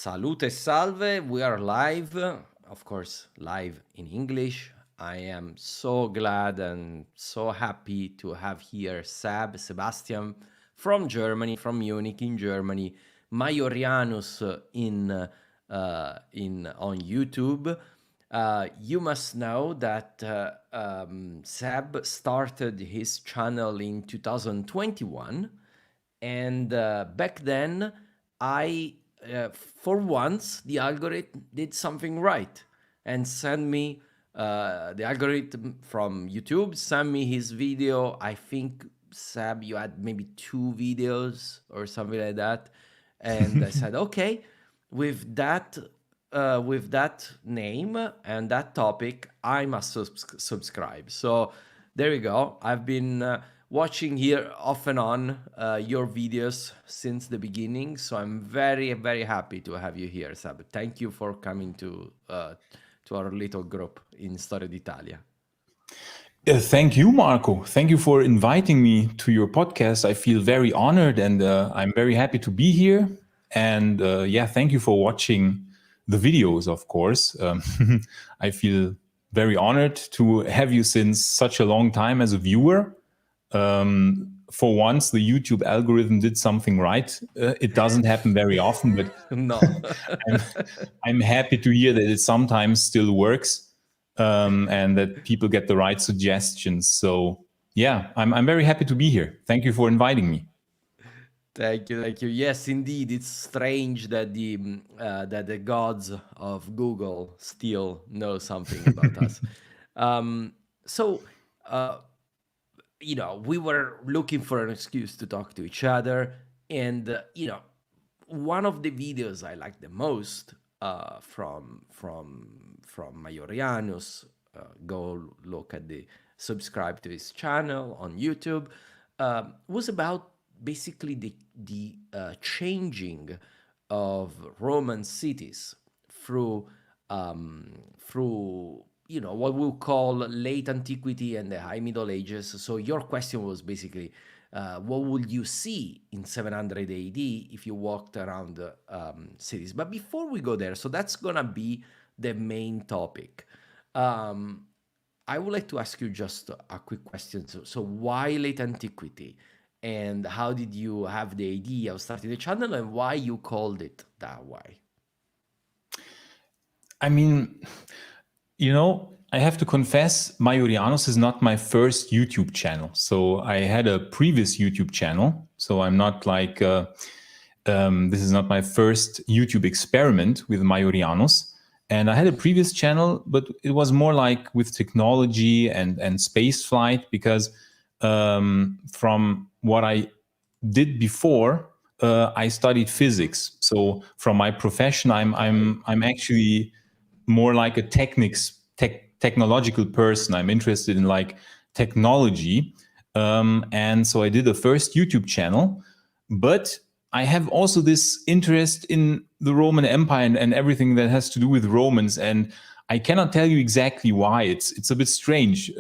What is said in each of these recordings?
Salute e salve, we are live, of course, live in English. I am so glad and so happy to have here Sebastian from Germany, from Munich in Germany, Maiorianus in on YouTube. You must know that Seb started his channel in 2021, and back then for once the algorithm did something right and sent me the algorithm from YouTube sent me his video. I think, Seb, you had maybe 2 videos or something like that, and I said, okay, with that name and that topic, I must subscribe. So there you go. I've been watching here off and on your videos since the beginning. So I'm very, very happy to have you here, Seb. Thank you for coming to our little group in Storia d'Italia. Thank you, Marco. Thank you for inviting me to your podcast. I feel very honored, and I'm very happy to be here. And thank you for watching the videos, of course. I feel very honored to have you since such a long time as a viewer. For once, the YouTube algorithm did something right. It doesn't happen very often, but No. I'm happy to hear that it sometimes still works, and that people get the right suggestions. So yeah, I'm very happy to be here. Thank you for inviting me. Thank you, thank you. Yes, indeed, it's strange that the gods of Google still know something about us. We were looking for an excuse to talk to each other, and one of the videos I like the most from Maiorianus, go look at subscribe to his channel on YouTube, was about basically the changing of Roman cities through what we'll call late antiquity and the high Middle Ages. So your question was basically, what would you see in 700 AD if you walked around the cities? But before we go there, so that's gonna be the main topic. I would like to ask you just a quick question. So why late antiquity? And how did you have the idea of starting the channel, and why you called it that way? I mean, I have to confess, Maiorianus is not my first YouTube channel. So I had a previous YouTube channel. So I'm not like, this is not my first YouTube experiment with Maiorianus. And I had a previous channel, but it was more like with technology and space flight, because from what I did before, I studied physics. So from my profession, I'm actually more like a technological person. I'm interested in like technology, and so I did the first YouTube channel. But I have also this interest in the Roman Empire and everything that has to do with Romans, and I cannot tell you exactly why. It's a bit strange.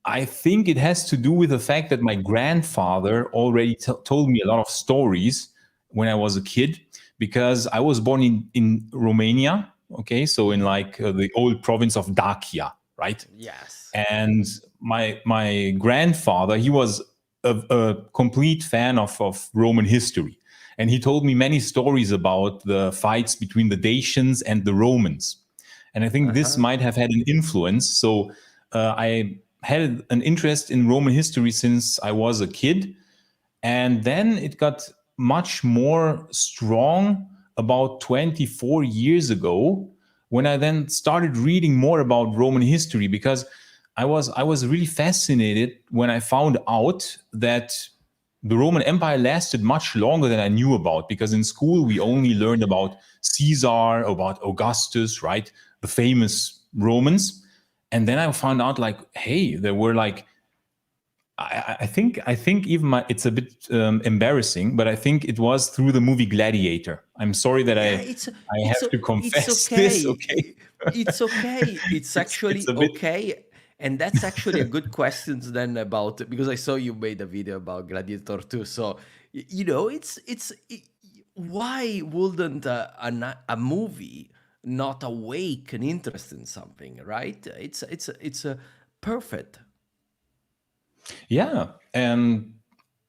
I think it has to do with the fact that my grandfather already told me a lot of stories when I was a kid, because I was born in Romania. Okay, so in like the old province of Dacia, right? Yes. And my grandfather, he was a complete fan of Roman history. And he told me many stories about the fights between the Dacians and the Romans. And I think this might have had an influence. So I had an interest in Roman history since I was a kid. And then it got much more strong about 24 years ago, when I then started reading more about Roman history, because I was really fascinated when I found out that the Roman Empire lasted much longer than I knew about, because in school we only learned about Caesar, about Augustus, right? The famous Romans. And then I found out like, hey, there were like, I think even it's a bit embarrassing, but I think it was through the movie Gladiator. I'm sorry that I have to confess this. Okay, it's okay. It's actually okay. And that's actually a good question then about, because I saw you made a video about Gladiator too. So, why wouldn't a movie not awake an interest in something, right? It's a perfect. Yeah, and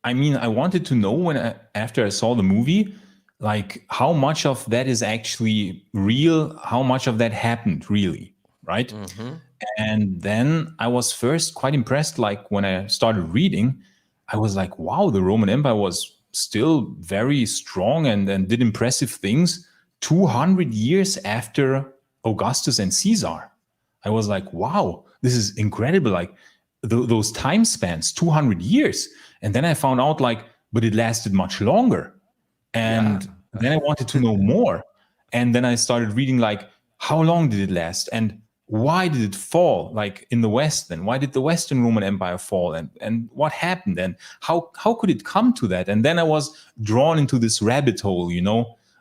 I mean, I wanted to know after I saw the movie, like how much of that is actually real, how much of that happened really, right? Mm-hmm. And then I was first quite impressed. Like when I started reading, I was like, wow, the Roman Empire was still very strong and did impressive things 200 years after Augustus and Caesar. I was like, wow, this is incredible. Like those time spans, 200 years. And then I found out, like, but it lasted much longer. Yeah. And then I wanted to know more. And then I started reading, like, how long did it last? And why did it fall, like in the West? And why did the Western Roman Empire fall? And what happened? And how could it come to that? And then I was drawn into this rabbit hole,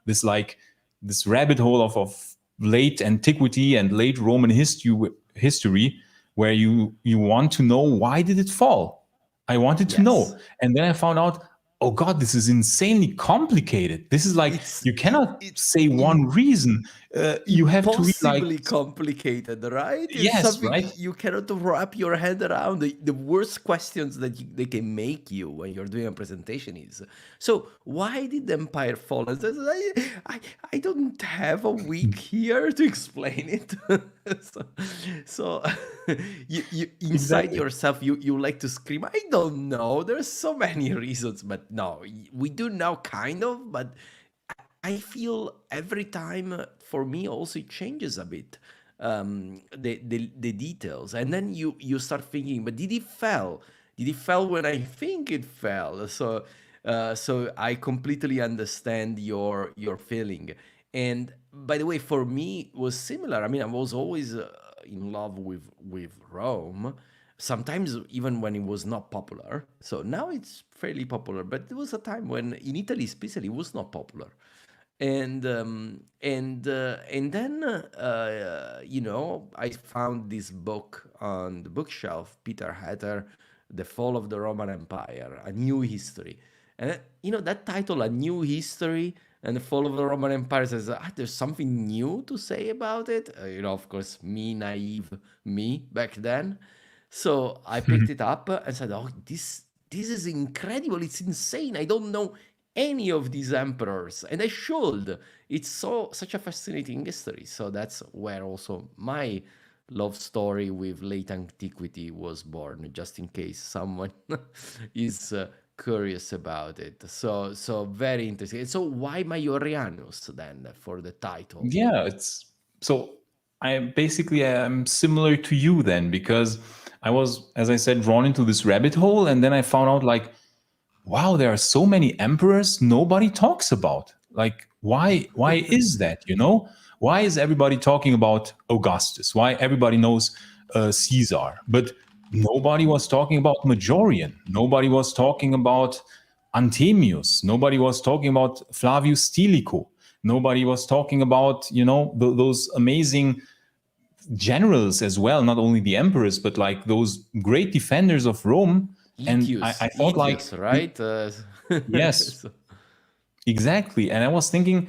this like this rabbit hole of late antiquity and late Roman history, where you want to know, why did it fall? I wanted to Yes. know. And then I found out, oh God, this is insanely complicated. This is like, It's you cannot it's say one reason. You have to read like, impossibly complicated, right? It's yes, something right? you cannot wrap your head around. The worst questions that they can make you when you're doing a presentation is, so why did the empire fall? And says, I don't have a week here to explain it. so so you inside Exactly. yourself, you like to scream, I don't know. There's so many reasons, but no, we do now kind of, but I feel every time for me also it changes a bit, the details, and then you start thinking, but did it fell? Did it fell when I think it fell? So I completely understand your feeling. And by the way, for me it was similar. I mean, I was always in love with Rome. Sometimes even when it was not popular. So now it's fairly popular, but there was a time when in Italy, especially, it was not popular. And then I found this book on the bookshelf, Peter Hatter, The Fall of the Roman Empire, A New History. And that title, A New History and the Fall of the Roman Empire, says, there's something new to say about it. Of course, me, naive me back then. So I picked it up and said, "Oh, this is incredible! It's insane! I don't know any of these emperors, and I should. It's such a fascinating history." So that's where also my love story with late antiquity was born. Just in case someone is curious about it. So very interesting. So why Maiorianus then for the title? Yeah, it's so I basically am similar to you then, because I was, as I said, drawn into this rabbit hole, and then I found out, like, wow, there are so many emperors nobody talks about. Like, why is that? Why is everybody talking about Augustus? Why everybody knows Caesar, but nobody was talking about Majorian. Nobody was talking about Anthemius. Nobody was talking about Flavius Stilicho. Nobody was talking about those amazing generals as well, not only the emperors, but like those great defenders of Rome. And I thought, like, Etius, right? yes, So- exactly. And I was thinking,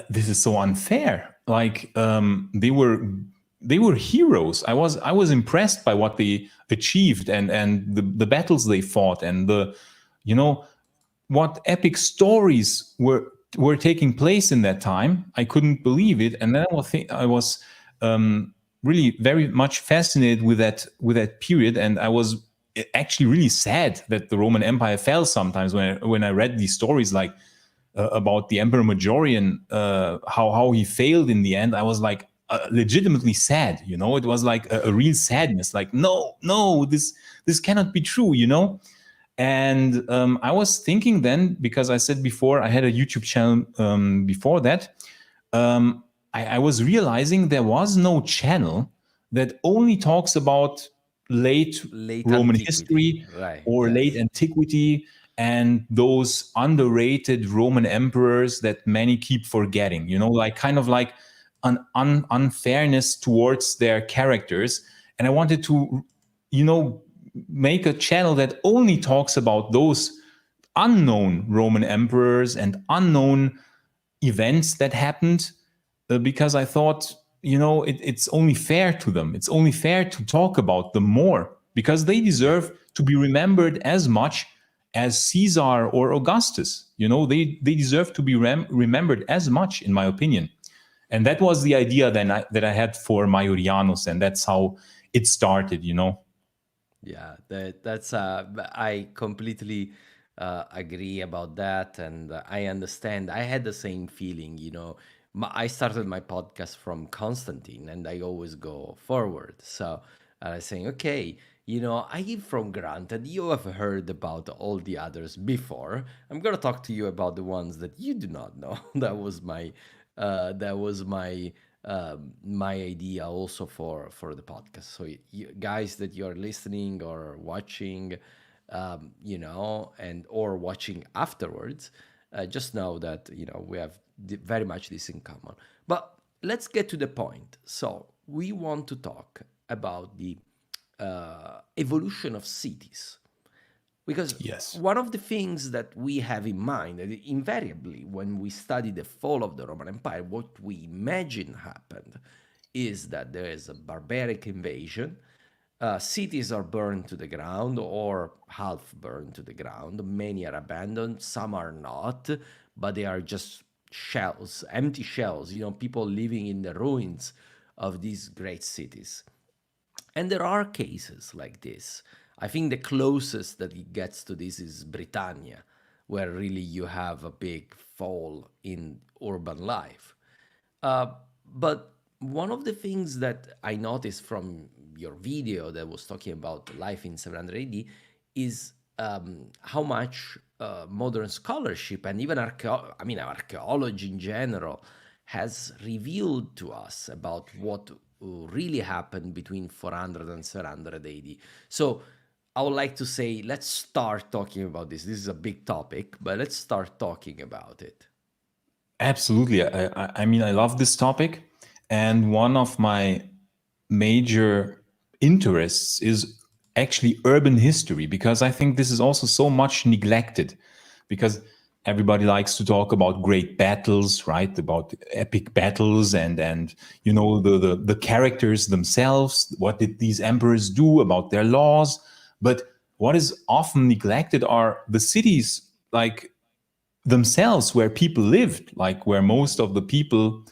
this is so unfair. Like, they were heroes. I was impressed by what they achieved, and the battles they fought, and the you know what epic stories were taking place in that time. I couldn't believe it, and then I was really very much fascinated with that period, and I was actually really sad that the Roman Empire fell. Sometimes when I read these stories, like about the Emperor Majorian, how he failed in the end, I was like legitimately sad. It was like a real sadness. Like, no, no, this cannot be true. And I was thinking then, because I said before I had a YouTube channel before that, I was realizing there was no channel that only talks about late Late Roman antiquity, history right? or late Yes. antiquity and those underrated Roman emperors that many keep forgetting, like kind of like an unfairness towards their characters. And I wanted to, make a channel that only talks about those unknown Roman emperors and unknown events that happened, because I thought, it's only fair to them. It's only fair to talk about them more, because they deserve to be remembered as much as Caesar or Augustus. They deserve to be remembered as much, in my opinion. And that was the idea that I had for Maiorianus, and that's how it started. Yeah, that's I completely agree about that, and I understand. I had the same feeling, I started my podcast from Constantine, and I always go forward. So I was saying, okay, I give from granted you have heard about all the others before. I'm gonna talk to you about the ones that you do not know. That was my idea also for the podcast. So you guys that you're listening or watching, and or watching afterwards, just know that we have very much this in common. But let's get to the point. So we want to talk about the evolution of cities. Because Yes. one of the things that we have in mind, invariably, when we study the fall of the Roman Empire, what we imagine happened is that there is a barbaric invasion. Cities are burned to the ground or half burned to the ground. Many are abandoned, some are not, but they are just shells, empty shells, people living in the ruins of these great cities. And there are cases like this. I think the closest that it gets to this is Britannia, where really you have a big fall in urban life. But one of the things that I noticed from your video that was talking about life in 700 AD is how much modern scholarship and even archaeology in general has revealed to us about what really happened between 400 and 700 AD. So I would like to say, let's start talking about this. This is a big topic, but let's start talking about it. Absolutely. I love this topic. And one of my major interests is actually urban history, because I think this is also so much neglected, because everybody likes to talk about great battles, right? About epic battles and the characters themselves. What did these emperors do about their laws? But what is often neglected are the cities, like themselves, where people lived, like where most of the people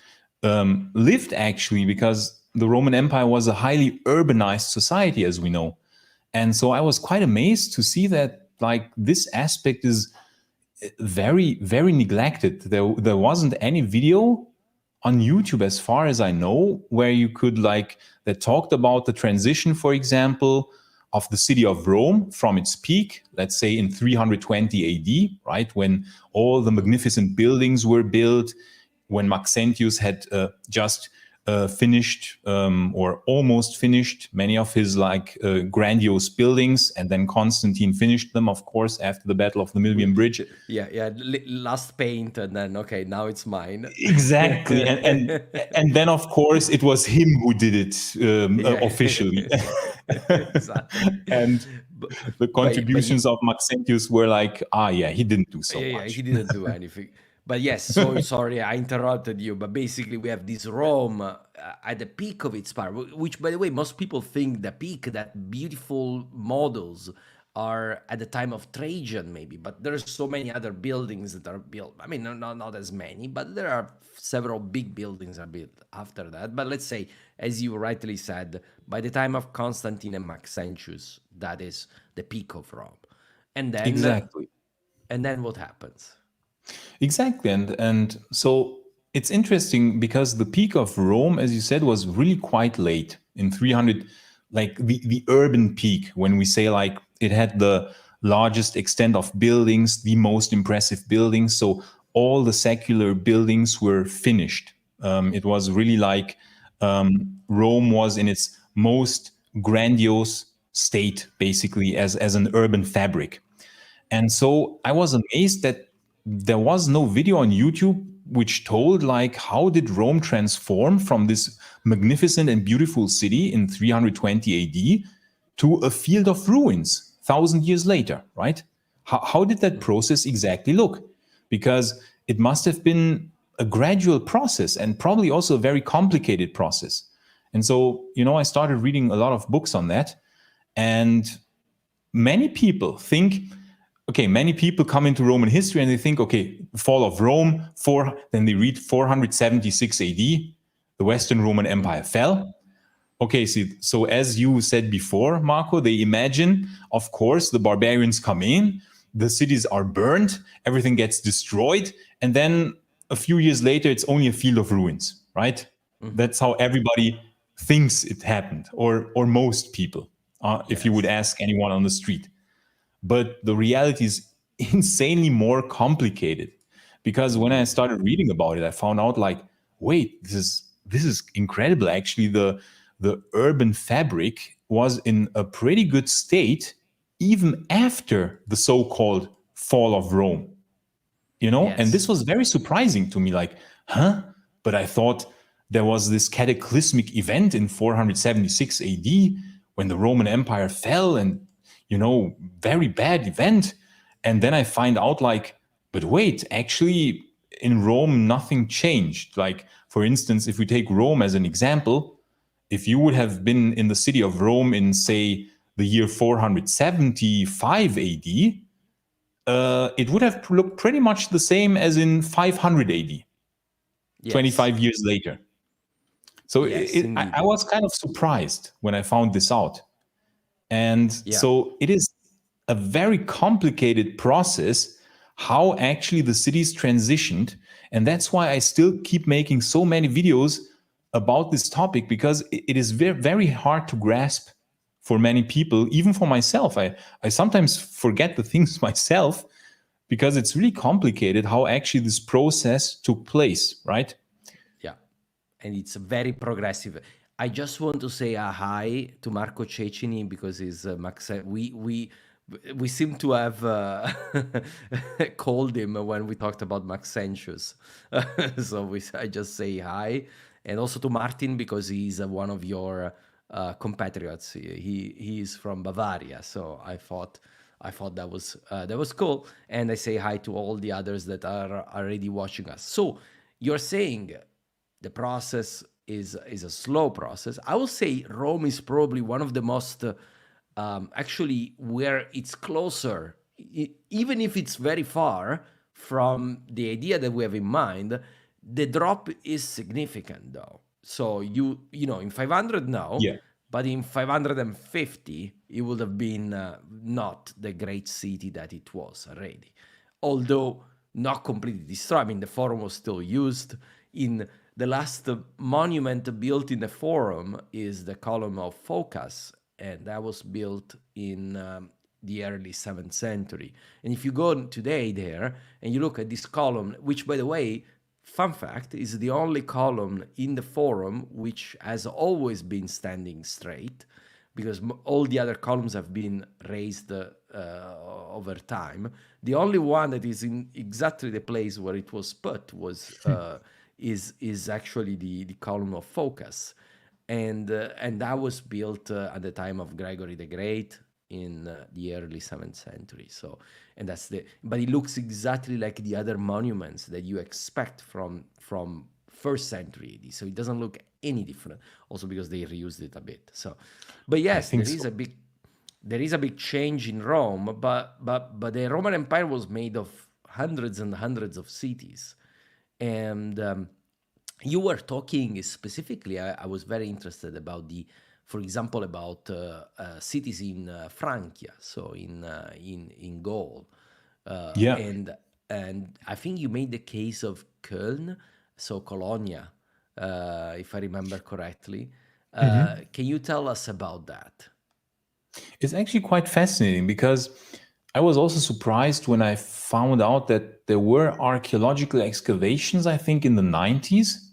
lived actually, because the Roman Empire was a highly urbanized society, as we know. And so I was quite amazed to see that, like, this aspect is very, very neglected. There wasn't any video on YouTube, as far as I know, where you could, like, that talked about the transition, for example, of the city of Rome from its peak, let's say in 320 AD, right, when all the magnificent buildings were built, when Maxentius had just finished or almost finished many of his grandiose buildings, and then Constantine finished them, of course, after the Battle of the Milvian Bridge. Yeah, last paint, and then okay, now it's mine. Exactly, and then of course it was him who did it officially. Exactly. And the contributions of Maxentius were like, he didn't do so yeah, much. he didn't do anything. But yes, so sorry I interrupted you. But basically, we have this Rome at the peak of its power, which, by the way, most people think the peak, that beautiful models are at the time of Trajan, maybe. But there's so many other buildings that are built. I mean, not as many, but there are several big buildings are built after that. But let's say, as you rightly said, by the time of Constantine and Maxentius, that is the peak of Rome. And then, Exactly. And then what happens? Exactly. And so it's interesting because the peak of Rome, as you said, was really quite late in 300, like the urban peak, when we say like it had the largest extent of buildings, the most impressive buildings. So all the secular buildings were finished. It was really like Rome was in its most grandiose state, basically, as an urban fabric. And so I was amazed that there was no video on YouTube which told like how did Rome transform from this magnificent and beautiful city in 320 AD to a field of ruins 1,000 years later, right? How did that process exactly look? Because it must have been a gradual process and probably also a very complicated process. And so, I started reading a lot of books on that. And many people come into Roman history and they think, okay, fall of Rome, then they read 476 AD, the Western Roman Empire fell. Okay, so as you said before, Marco, they imagine, of course, the barbarians come in, the cities are burned, everything gets destroyed, and then a few years later, it's only a field of ruins, right? Mm-hmm. That's how everybody thinks it happened, or most people, if you would ask anyone on the street. But the reality is insanely more complicated, because when I started reading about it, I found out wait, this is incredible. Actually, the urban fabric was in a pretty good state even after the so-called fall of Rome. And this was very surprising to me, but I thought there was this cataclysmic event in 476 AD when the Roman Empire fell, and very bad event. And then I find out but wait, actually in Rome nothing changed. For instance, if we take Rome as an example, if you would have been in the city of Rome in, say, the year 475 AD, it would have looked pretty much the same as in 500 AD, 25 years later. So I was kind of surprised when I found this out. And so it is a very complicated process how actually the cities transitioned. And that's why I still keep making so many videos about this topic, because it is very, very hard to grasp for many people, even for myself. I sometimes forget the things myself, because it's really complicated how actually this process took place, right? Yeah, and it's very progressive. I just want to say a hi to Marco Cecchini, because he's Max. We seem to have called him when we talked about Maxentius. So I just say hi. And also to Martin, because he's one of your compatriots. He is from Bavaria, so I thought that was cool. And I say hi to all the others that are already watching us. So you're saying the process is a slow process. I will say Rome is probably one of the most actually where it's closer, even if it's very far from the idea that we have in mind. The drop is significant, though. So in 500 now, but in 550 it would have been not the great city that it was already, although not completely destroyed. I mean, the forum was still used. In the last monument built in the forum is the column of Phocas, and that was built in the early 7th century. And if you go today there and you look at this column, which, by the way, fun fact, is the only column in the forum which has always been standing straight, because all the other columns have been raised over time. The only one that is in exactly the place where it was put was is actually the column of Phocas, and that was built at the time of Gregory the Great in the early 7th century. So, and but it looks exactly like the other monuments that you expect from 1st century AD. So it doesn't look any different, also because they reused it a bit. So, but yes, there is a big change in Rome, but the Roman Empire was made of hundreds and hundreds of cities. And you were talking specifically, I was very interested about for example, about cities in Francia, so in Gaul. And I think you made the case of Köln, so Colonia, if I remember correctly. Can you tell us about that? It's actually quite fascinating, because I was also surprised when I found out that there were archaeological excavations, I think in the 90s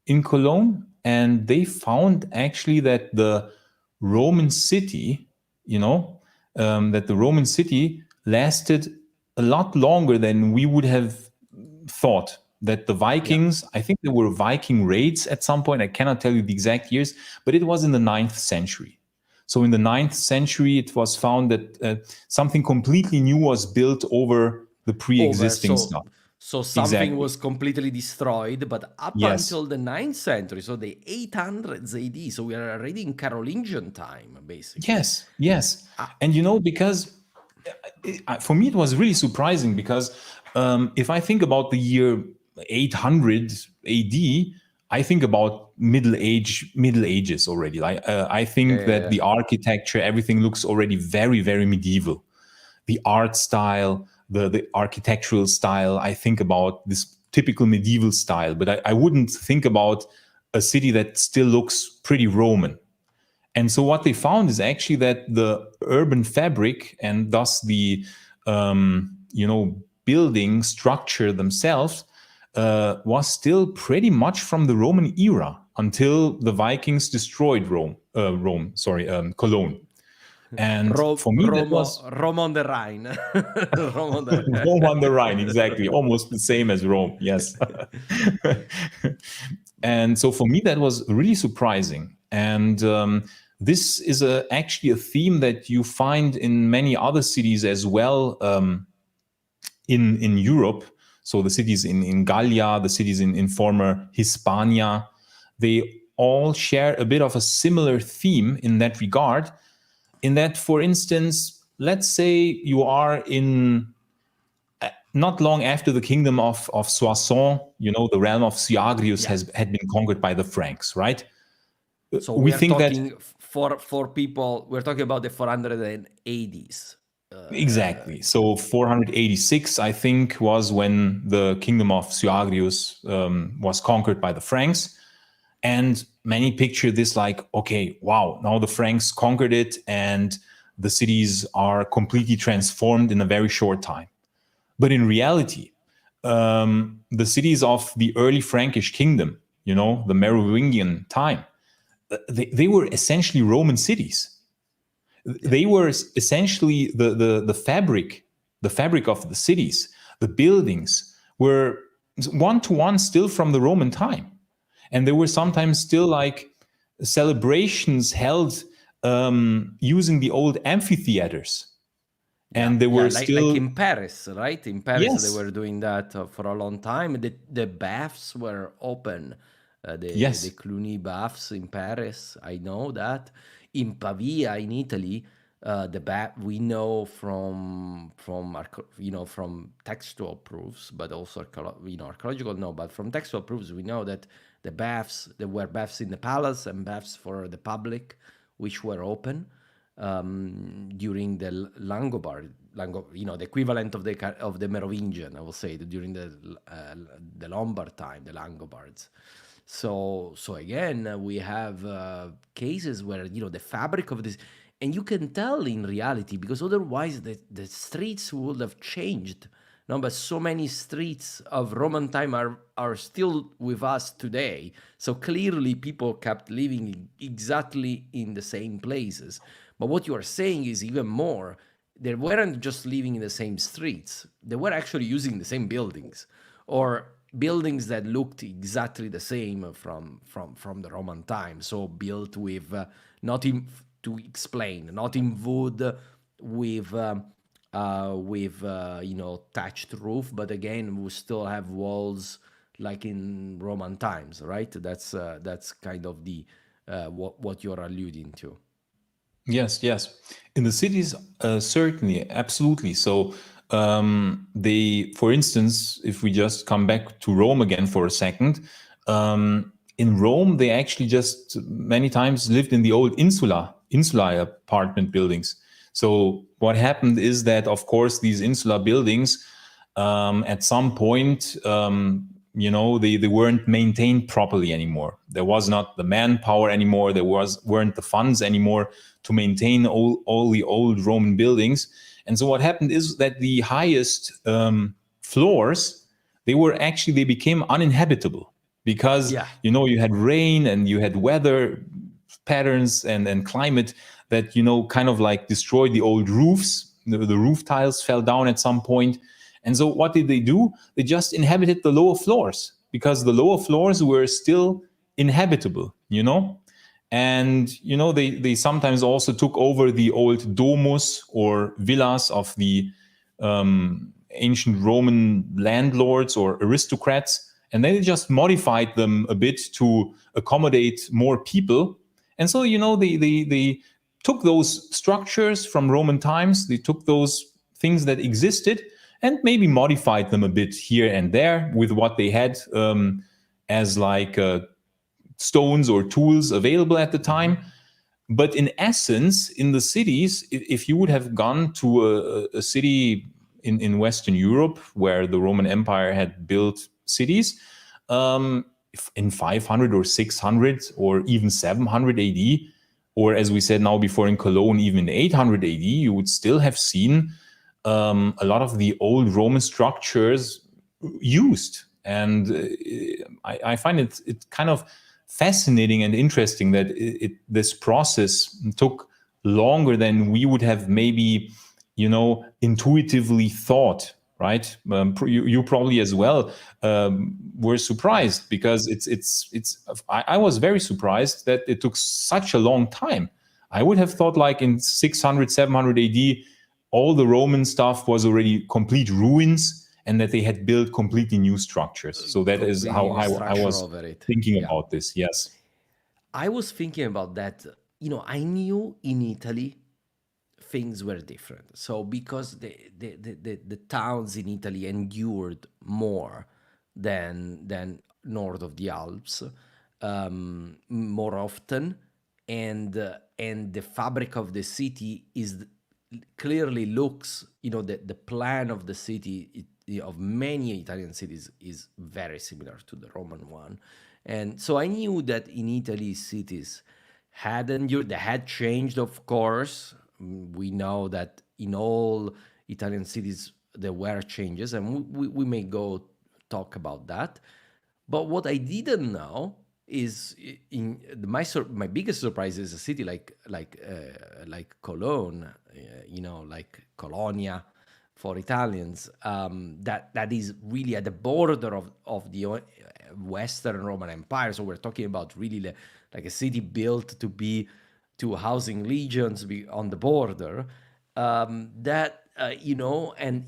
in Cologne, and they found actually that the Roman city, lasted a lot longer than we would have thought. That the Vikings, I think there were Viking raids at some point, I cannot tell you the exact years, but it was in the 9th century. So in the 9th century, it was found that something completely new was built over the pre-existing stuff. So something Exactly. was completely destroyed, but up Yes. until the 9th century, so the 800s AD, so we are already in Carolingian time, basically. Yes. And because for me it was really surprising, because if I think about the year 800 AD, I think about Middle Ages already. I think that the architecture, everything looks already very, very medieval. The art style, the architectural style, I think about this typical medieval style, but I wouldn't think about a city that still looks pretty Roman. And so what they found is actually that the urban fabric, and thus the building structure themselves, was still pretty much from the Roman era until the Vikings destroyed Cologne. And for me, that was Rome on the Rhine. Rome on the Rhine, exactly, almost the same as Rome. Yes. And so for me, that was really surprising. And this is actually a theme that you find in many other cities as well, in Europe. So the cities in Gallia, the cities in former Hispania, they all share a bit of a similar theme in that regard. In that, for instance, let's say you are in not long after the kingdom of Soissons, the realm of Syagrius had been conquered by the Franks, right? So we think talking that for people, we're talking about the 480s. Exactly. So 486, I think, was when the kingdom of Syagrius was conquered by the Franks. And many picture this like, okay, wow, now the Franks conquered it and the cities are completely transformed in a very short time. But in reality, the cities of the early Frankish kingdom, the Merovingian time, they were essentially Roman cities. They were essentially the fabric of the cities. The buildings were one-to-one still from the Roman time. And there were sometimes still like celebrations held using the old amphitheaters. And they were still like in Paris, right? In Paris, they were doing that for a long time. The baths were open. The Cluny baths in Paris, I know that. In Pavia, in Italy, the bath we know from textual proofs, but also archaeological no, but from textual proofs we know that there were baths in the palace and baths for the public, which were open during the the equivalent of the Merovingian, I will say, during the Lombard time, the Langobards. So again, we have cases where the fabric of this, and you can tell in reality, because otherwise the streets would have changed. No, but so many streets of Roman time are still with us today. So clearly people kept living exactly in the same places. But what you are saying is even more. They weren't just living in the same streets. They were actually using the same buildings, or buildings that looked exactly the same from the Roman time. So built with not in wood, with thatched roof, but again we still have walls like in Roman times, right? That's kind of the what you're alluding to. Yes. In the cities, certainly, absolutely. So for instance, if we just come back to Rome again for a second, in Rome, they actually just many times lived in the old insula apartment buildings. So what happened is that, of course, these insula buildings, at some point, they weren't maintained properly anymore. There was not the manpower anymore. There weren't the funds anymore to maintain all the old Roman buildings. And so what happened is that the highest floors, they became uninhabitable, because you had rain and you had weather patterns and climate that kind of like destroyed the old roofs. The roof tiles fell down at some point. And so what did they do? They just inhabited the lower floors, because the lower floors were still inhabitable, And, they sometimes also took over the old domus or villas of the ancient Roman landlords or aristocrats, and then they just modified them a bit to accommodate more people. And so, they took those structures from Roman times, they took those things that existed and maybe modified them a bit here and there with what they had as like stones or tools available at the time. But in essence, in the cities, if you would have gone to a city in Western Europe where the Roman Empire had built cities in 500 or 600 or even 700 AD, or as we said now before in Cologne, even 800 AD, you would still have seen a lot of the old Roman structures used. And I find it kind of fascinating and interesting that this process took longer than we would have maybe, intuitively thought, right? You probably as well were surprised, because I was very surprised that it took such a long time. I would have thought like in 600, 700 AD, all the Roman stuff was already complete ruins, and that they had built completely new structures. So that is how I was thinking about this. Yes. I was thinking about that. I knew in Italy things were different. So because the towns in Italy endured more than north of the Alps, more often, and the fabric of the city clearly looks, the plan of the city of many Italian cities is very similar to the Roman one. And so I knew that in Italy, cities had endured, they had changed, of course. We know that in all Italian cities there were changes, and we may go talk about that. But what I didn't know is my biggest surprise is a city like Cologne, like Colonia for Italians, that is really at the border of the Western Roman Empire. So we're talking about really like a city built to housing legions on the border. And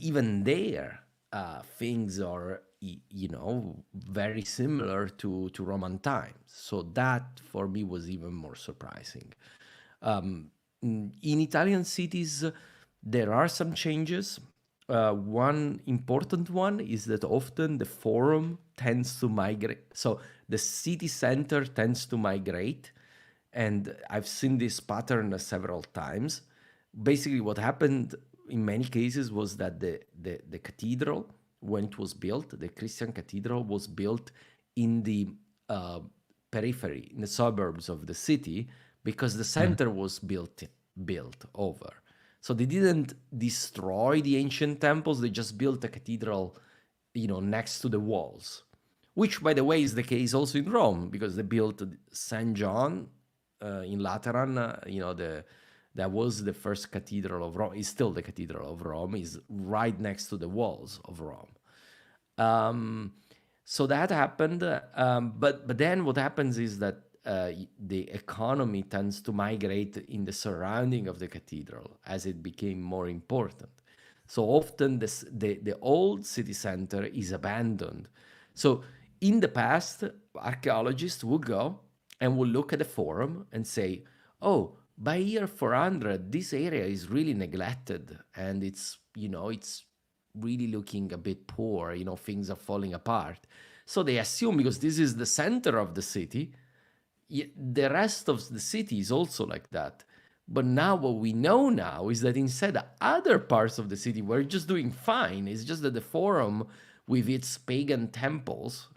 even there, things are very similar to Roman times. So that for me was even more surprising. In Italian cities, there are some changes. One important one is that often the forum tends to migrate. So the city center tends to migrate. And I've seen this pattern several times. Basically, what happened in many cases was that the cathedral, when it was built, the Christian cathedral was built in the periphery, in the suburbs of the city, because the center was built over. So they didn't destroy the ancient temples, they just built a cathedral, next to the walls, which, by the way, is the case also in Rome, because they built St. John in Lateran, that was the first cathedral of Rome, is still the cathedral of Rome, is right next to the walls of Rome. So that happened, but then what happens is that the economy tends to migrate in the surrounding of the cathedral as it became more important. So often the old city center is abandoned. So in the past, archaeologists would go and would look at the forum and say, oh, by year 400, this area is really neglected, and it's really looking a bit poor, things are falling apart. So they assume, because this is the center of the city, the rest of the city is also like that. But now what we know now is that instead other parts of the city were just doing fine. It's just that the forum with its pagan temples,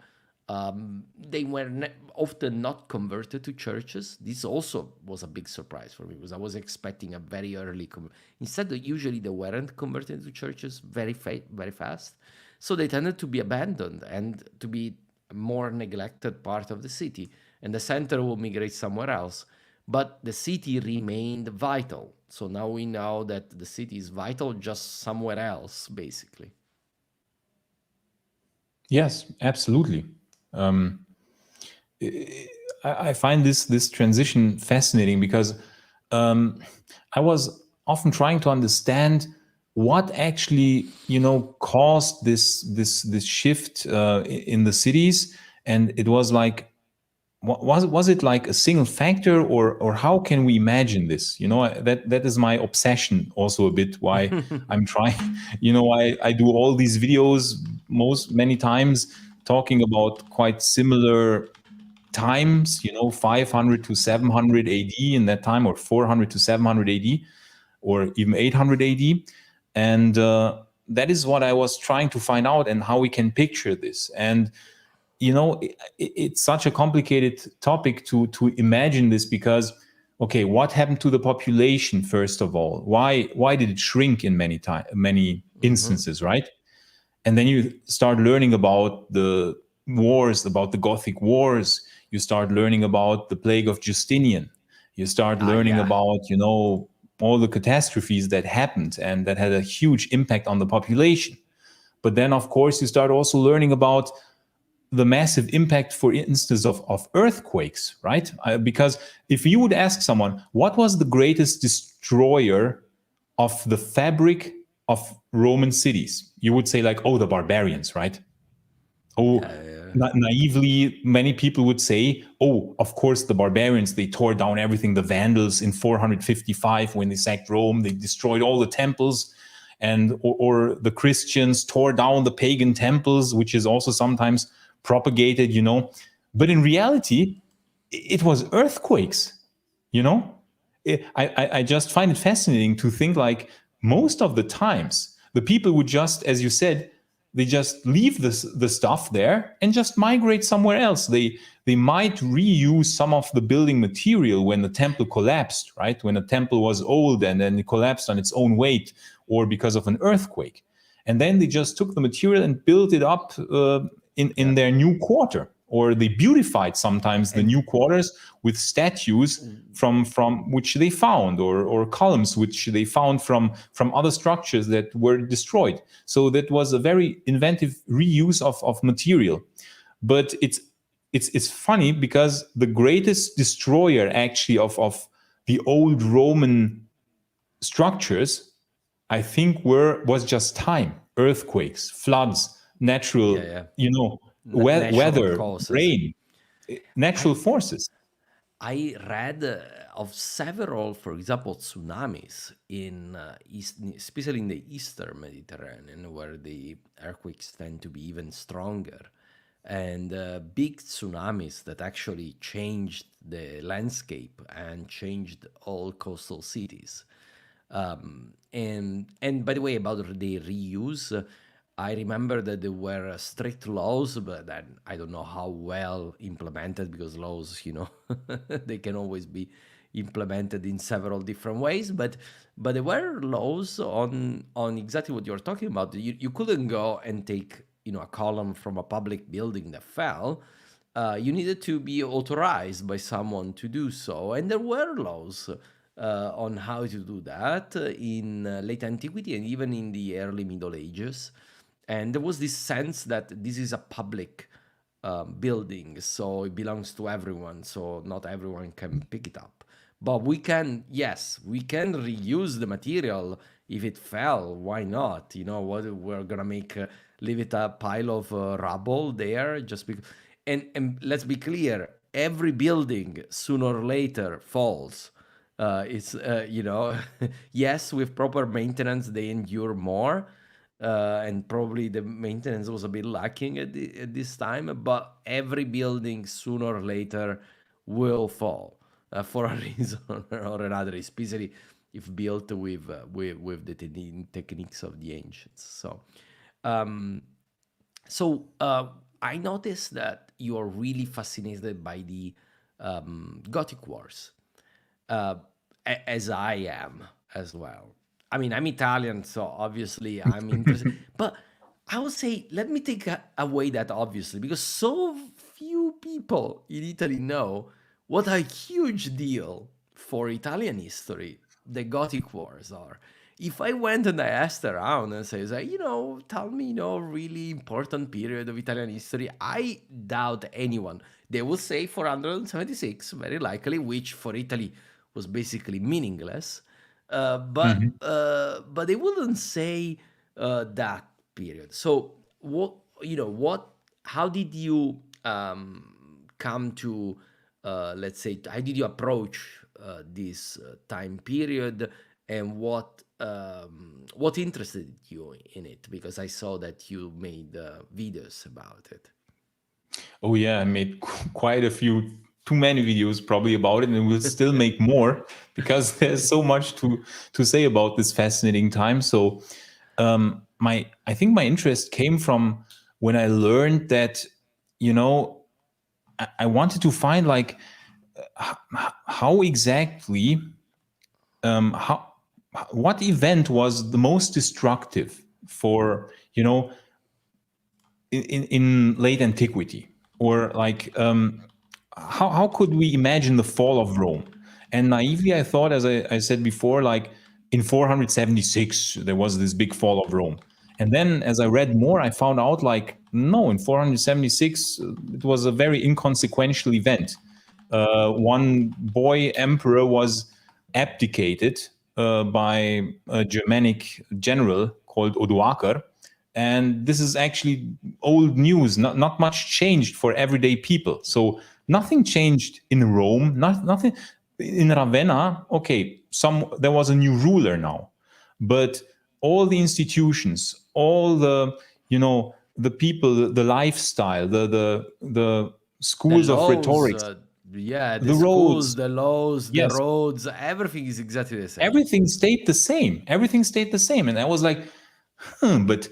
they were often not converted to churches. This also was a big surprise for me, because I was expecting a very early instead, usually they weren't converted to churches very fast. So they tended to be abandoned and to be a more neglected part of the city, and the center will migrate somewhere else. But the city remained vital. So now we know that the city is vital, just somewhere else, basically. Yes, absolutely. I find this transition fascinating because I was often trying to understand what actually caused this shift in the cities, and it was like, was it like a single factor, or how can we imagine this? That is my obsession also a bit, why I'm trying. I do all these videos many times talking about quite similar times, 500 to 700 AD in that time, or 400 to 700 AD, or even 800 AD. And that is what I was trying to find out, and how we can picture this. And it's such a complicated topic to imagine this, because okay, what happened to the population first of all? Why did it shrink in many instances, right? And then you start learning about the wars, about the Gothic wars. You start learning about the plague of Justinian. You start learning Yeah. about all the catastrophes that happened and that had a huge impact on the population. But then, of course, you start also learning about the massive impact, for instance, of earthquakes, right? Because if you would ask someone, what was the greatest destroyer of the fabric of Roman cities, you would say like, oh, the barbarians, right? Oh, naively, many people would say, oh, of course, the barbarians, they tore down everything. The Vandals in 455, when they sacked Rome, they destroyed all the temples. And or the Christians tore down the pagan temples, which is also sometimes propagated, But in reality, it was earthquakes, I just find it fascinating to think like most of the times the people would just, as you said, they just leave the stuff there and just migrate somewhere else. They might reuse some of the building material when the temple collapsed, right? When a temple was old and then it collapsed on its own weight, or because of an earthquake. And then they just took the material and built it up in their new quarter, or they beautified sometimes the new quarters with statues from which they found, or columns which they found from other structures that were destroyed. So that was a very inventive reuse of material. But it's funny, because the greatest destroyer actually of the old Roman structures, I think, was just time, earthquakes, floods, natural, weather, causes. rain, natural forces. I read of several, for example, tsunamis in especially in the eastern Mediterranean, where the earthquakes tend to be even stronger, and big tsunamis that actually changed the landscape and changed all coastal cities. And by the way, about the reuse, I remember that there were strict laws, but then I don't know how well implemented, because laws, they can always be implemented in several different ways. But there were laws on exactly what you're talking about. You couldn't go and take a column from a public building that fell. You needed to be authorized by someone to do so, and there were laws on how to do that in late antiquity and even in the early Middle Ages. And there was this sense that this is a public building, so it belongs to everyone, so not everyone can pick it up. But we can reuse the material if it fell. Why not? What we're gonna leave it a pile of rubble there just because. And let's be clear, every building sooner or later falls. It's yes, with proper maintenance they endure more, and probably the maintenance was a bit lacking at this time. But every building sooner or later will fall for a reason or another, especially if built with the techniques of the ancients. So I noticed that you are really fascinated by the Gothic Wars, uh, as I am as well. I mean, I'm Italian, so obviously I'm interested. But I would say, let me take away that obviously, because so few people in Italy know what a huge deal for Italian history the Gothic Wars are. if I went and I asked around and says, tell me, really important period of Italian history, I doubt anyone. They will say 476, very likely, which for Italy was basically meaningless. Mhm. But they wouldn't say that period. So how did you come to, let's say, how did you approach this time period, and what interested you in it? Because I saw that you made videos about it. Oh yeah, I made quite a few, too many videos probably about it, and we'll still make more because there's so much to say about this fascinating time. So, I think my interest came from when I learned that, you know, I wanted to find like how exactly how what event was the most destructive for in late antiquity, or like how could we imagine the fall of Rome? And naively I thought, as I said before, like in 476 there was this big fall of Rome. And then as I read more, I found out like no, in 476 it was a very inconsequential event. One boy emperor was abdicated by a Germanic general called Odoacer, and this is actually old news. Not much changed for everyday people. So nothing changed in Rome. Nothing in Ravenna. Okay, there was a new ruler now, but all the institutions, all the the people, the lifestyle, the The schools of laws, rhetorics, yeah, the the schools, roads, the laws, the yes, roads, everything is exactly the same. everything stayed the same. Everything stayed the same, and I was like, but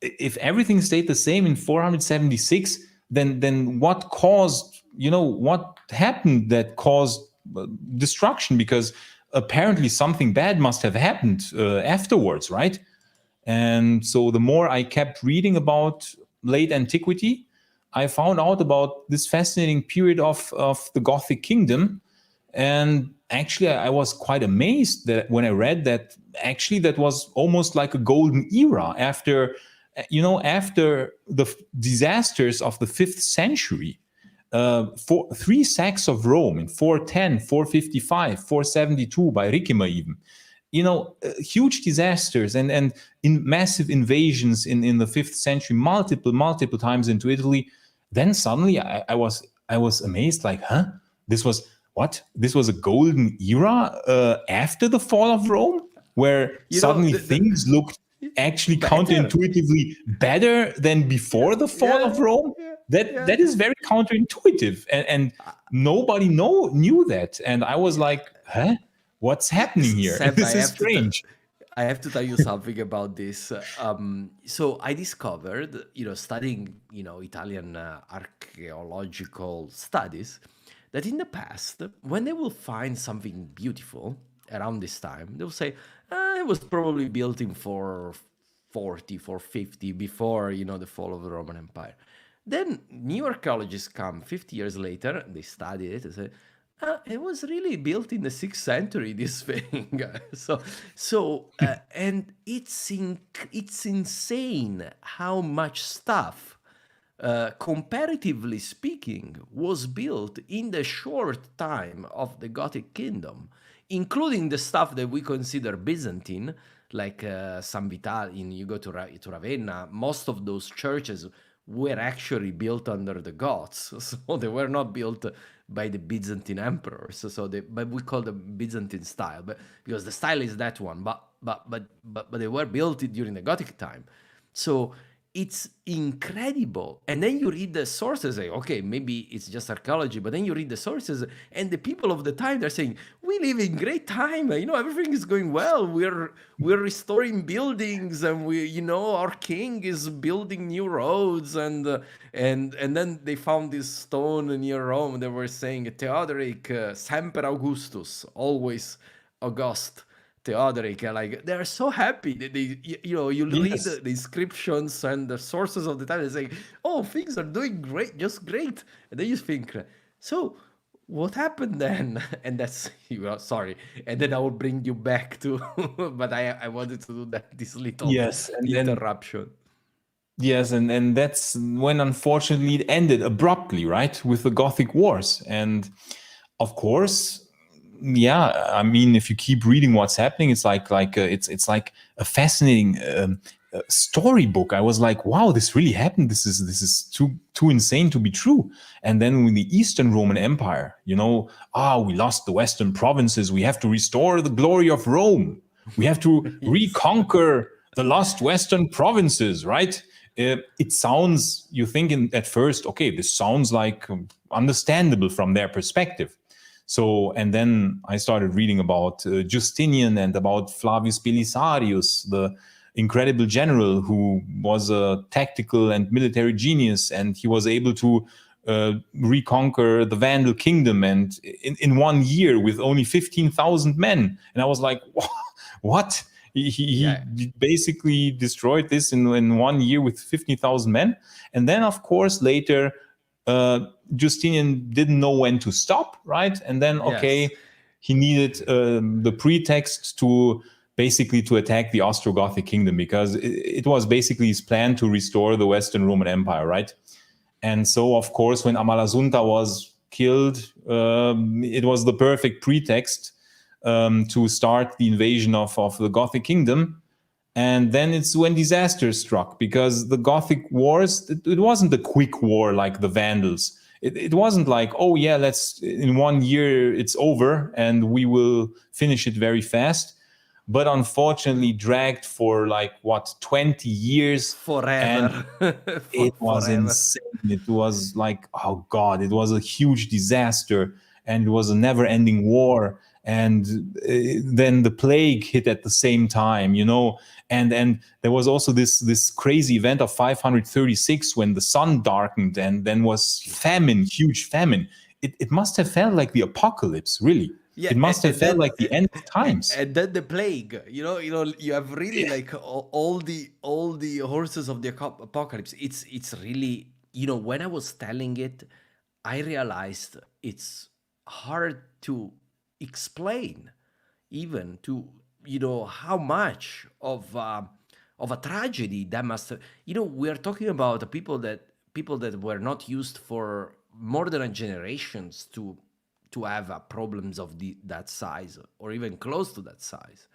if everything stayed the same in 476, then what caused, what happened that caused destruction? Because apparently something bad must have happened afterwards, right? And so the more I kept reading about late antiquity, I found out about this fascinating period of the Gothic kingdom. And actually, I was quite amazed that when I read that, actually, that was almost like a golden era after, after the disasters of the 5th century. Three sacks of Rome in 410, 455, 472 by Ricimer even. Huge disasters and in massive invasions in the 5th century, multiple times into Italy. Then suddenly I was amazed, like, huh? This was what? This was a golden era after the fall of Rome, where You know, suddenly things looked actually better. counterintuitively better than before the fall Yeah, of Rome. yeah. That is very counterintuitive, and nobody knew that. And I was like, huh? What's happening here? Seb, This is strange. I have to tell you something about this. So I discovered, studying, Italian archaeological studies, that in the past, when they will find something beautiful around this time, they'll say, it was probably built in 440, 450, before, the fall of the Roman Empire. Then new archaeologists come 50 years later, they study it and say, it was really built in the 6th century, this thing. And it's insane how much stuff, comparatively speaking, was built in the short time of the Gothic kingdom, including the stuff that we consider Byzantine, like San Vitale. You go to Ravenna, most of those churches were actually built under the Goths, so they were not built by the Byzantine emperors. But we call them Byzantine style, but because the style is that one. But they were built during the Gothic time, so it's incredible. And then you read the sources, say, okay, maybe it's just archaeology, but then you read the sources, and the people of the time, they're saying, we live in great time, everything is going well, we're restoring buildings, and our king is building new roads, and then they found this stone near Rome. They were saying, Theodoric, semper Augustus, always August Theodoric, like they're so happy that you read Yes. the inscriptions and the sources of the time, and say, oh, things are doing great, just great. And then you think, so what happened then? And that's sorry. And then I will bring you back to, but I wanted to do that this little Yes, and interruption. yes, and that's when unfortunately it ended abruptly, right, with the Gothic Wars. And of course, yeah, I mean, if you keep reading what's happening, it's like a fascinating storybook. I was like, wow, this really happened. This is too insane to be true. And then with the Eastern Roman Empire, we lost the Western provinces. We have to restore the glory of Rome. We have to Yes. reconquer the lost Western provinces, right? It sounds, you think at first, okay, this sounds like understandable from their perspective. So, and then I started reading about Justinian and about Flavius Belisarius, the incredible general who was a tactical and military genius, and he was able to reconquer the Vandal kingdom, and in 1 year with only 15,000 men. And I was like, what? Yeah. He basically destroyed this in 1 year with 15,000 men. And then, of course, later, Justinian didn't know when to stop, right? And then, Yes. okay, he needed the pretext to basically to attack the Ostrogothic kingdom, because it was basically his plan to restore the Western Roman Empire, right? And so, of course, when Amalasuntha was killed, it was the perfect pretext to start the invasion of the Gothic kingdom. And then it's when disaster struck, because the Gothic wars, it wasn't a quick war like the Vandals. It wasn't like, oh yeah, let's in 1 year it's over and we will finish it very fast. But unfortunately, dragged for like what 20 years, and Forever. For it was forever. insane. It was like, oh God, it was a huge disaster, and it was a never ending war. And then the plague hit at the same time, and there was also this crazy event of 536 when the sun darkened, and then was famine, huge famine. It must have felt like the apocalypse, really. Yeah, It must have and felt then like the end of times. and then the plague. You have really like all the horses of the apocalypse. It's really, when I was telling it, I realized it's hard to explain, even to how much of a tragedy that must have, we are talking about the people that were not used for more than a generations to have problems of that size, or even close to that size.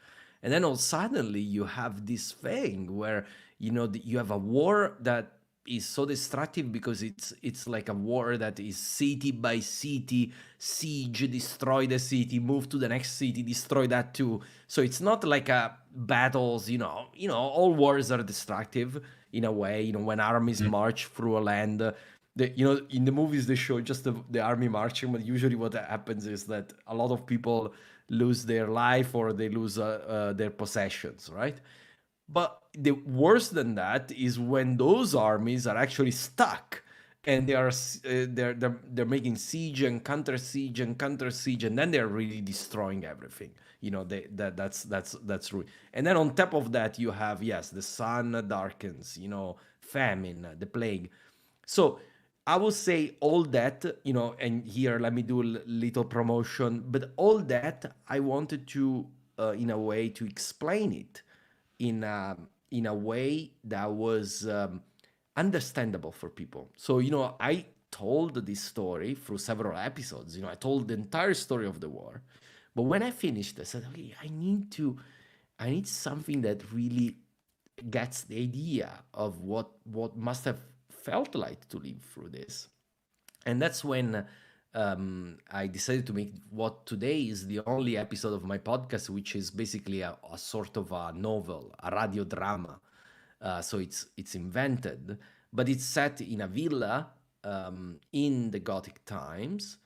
And then all suddenly you have this thing where you have a war that is so destructive, because it's like a war that is city by city, siege, destroy the city, move to the next city, destroy that too. So it's not like a battles. All wars are destructive in a way. When armies march through a land, in the movies they show just the army marching, but usually what happens is that a lot of people lose their life, or they lose their possessions, right? But the worse than that is when those armies are actually stuck, and they're making siege and counter siege and counter siege, and then they're really destroying everything. That's rude. And then on top of that, you have, yes, the sun darkens, famine, the plague. So I would say all that, and here let me do a little promotion, but all that I wanted to, in a way, to explain it in a way that was understandable for people. So I told this story through several episodes. I told the entire story of the war, but when I finished, I said, okay, I need something that really gets the idea of what must have felt like to live through this. And that's when I decided to make what today is the only episode of my podcast, which is basically a sort of a novel, a radio drama. So it's invented, but it's set in a villa in the Gothic times,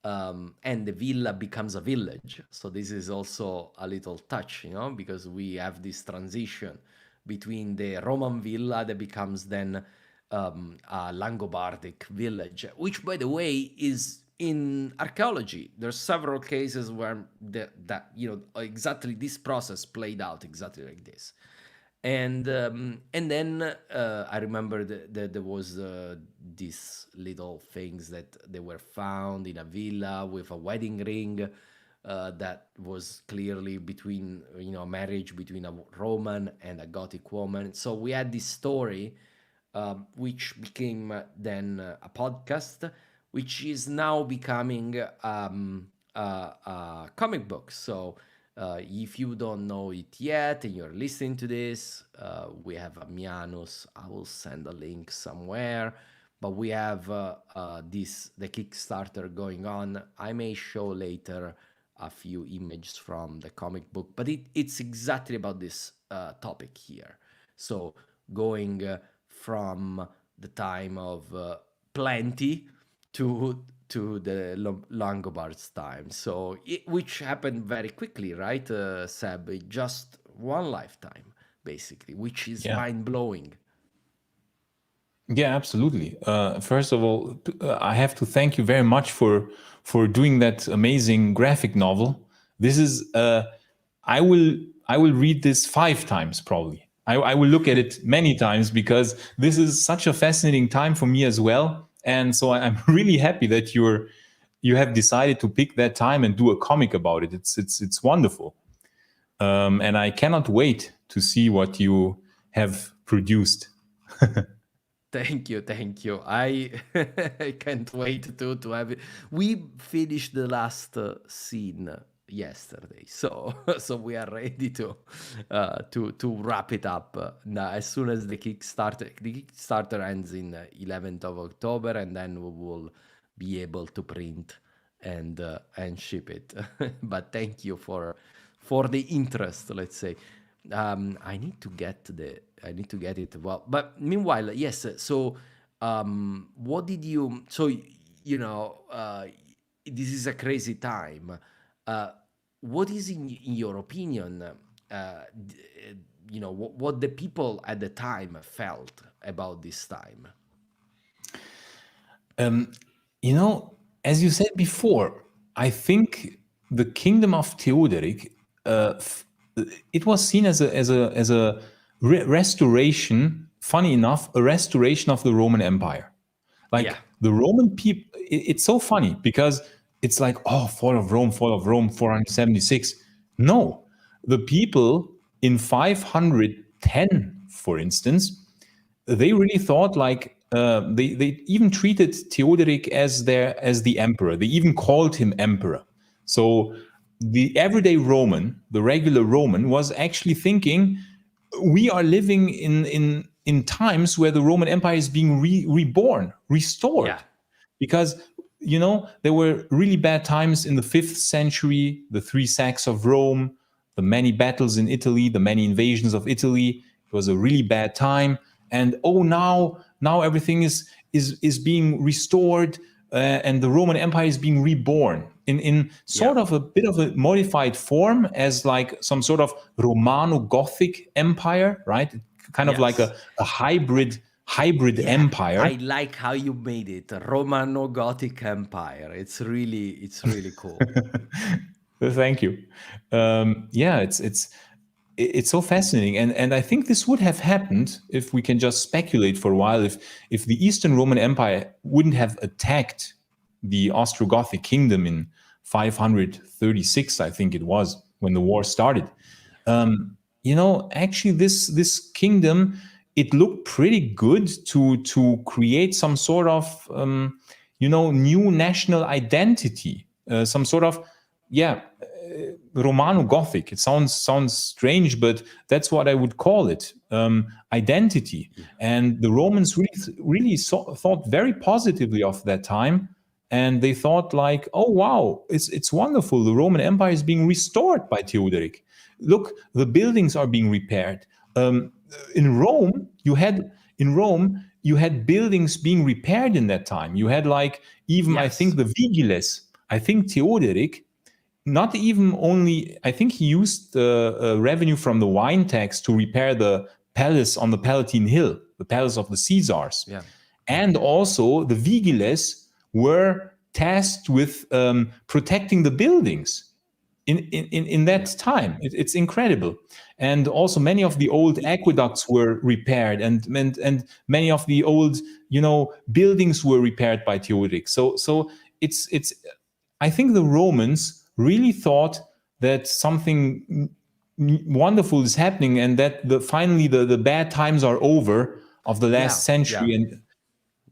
and the villa becomes a village. So this is also a little touch, because we have this transition between the Roman villa that becomes then a Langobardic village, which, by the way, is in archaeology. There's several cases where that exactly this process played out exactly like this. And then I remember that there was these little things that they were found in a villa with a wedding ring that was clearly between, marriage between a Roman and a Gothic woman. So we had this story, which became then a podcast, which is now becoming a comic book. So if you don't know it yet and you're listening to this, we have a Mianus. I will send a link somewhere. But we have the Kickstarter going on. I may show later a few images from the comic book, but it's exactly about this topic here. So going from the time of plenty to the Longobards' time. So which happened very quickly, right, Seb? Just one lifetime, basically, which is mind blowing. Yeah, absolutely. First of all, I have to thank you very much for doing that amazing graphic novel. This is I will read this 5 times probably. I will look at it many times because this is such a fascinating time for me as well. And so I'm really happy that you have decided to pick that time and do a comic about it. It's wonderful, and I cannot wait to see what you have produced. Thank you. I I can't wait to have it. We finished the last scene yesterday, so so we are ready to wrap it up now, as soon as the Kickstarter ends in 11th of October, and then we will be able to print and ship it. But thank you for the interest, let's say. I need to get it. Well, but meanwhile, yes. So, what did you? So, this is a crazy time. What is in your opinion? What the people at the time felt about this time. As you said before, I think the kingdom of Theodoric, it was seen as a restoration. Funny enough, a restoration of the Roman Empire. Like the Roman people, it's so funny because it's like, oh, fall of Rome, 476. No, the people in 510, for instance, they really thought like they even treated Theodoric as the emperor. They even called him emperor. So the everyday Roman, the regular Roman, was actually thinking, we are living in times where the Roman Empire is being reborn, restored. Because there were really bad times in the 5th century, the 3 sacks of Rome, the many battles in Italy, the many invasions of Italy. It was a really bad time. And now everything is being restored, and the Roman Empire is being reborn in sort of a bit of a modified form as like some sort of Romano-Gothic empire, right? Kind of like a hybrid empire. I like how you made it, a Romano-Gothic empire. It's really cool. Thank you. It's so fascinating, and I think this would have happened if we can just speculate for a while. If the Eastern Roman Empire wouldn't have attacked the Ostrogothic kingdom in 536, I think it was, when the war started. Actually, this kingdom, it looked pretty good to create some sort of new national identity, some sort of Romano-Gothic. It sounds strange, but that's what I would call it, identity. And the Romans really thought very positively of that time, and they thought like, oh wow, it's wonderful. The Roman Empire is being restored by Theodoric. Look, the buildings are being repaired. In Rome, you had buildings being repaired in that time. You had like even I think the vigiles. I think Theodoric. Not even only, I think he used the revenue from the wine tax to repair the palace on the Palatine Hill, the palace of the Caesars. Yeah. And also the vigiles were tasked with protecting the buildings. in that time. It's incredible. And also many of the old aqueducts were repaired, and many of the old, buildings were repaired by Theodoric. So it's I think the Romans really thought that something wonderful is happening, and that finally the bad times are over of the last century,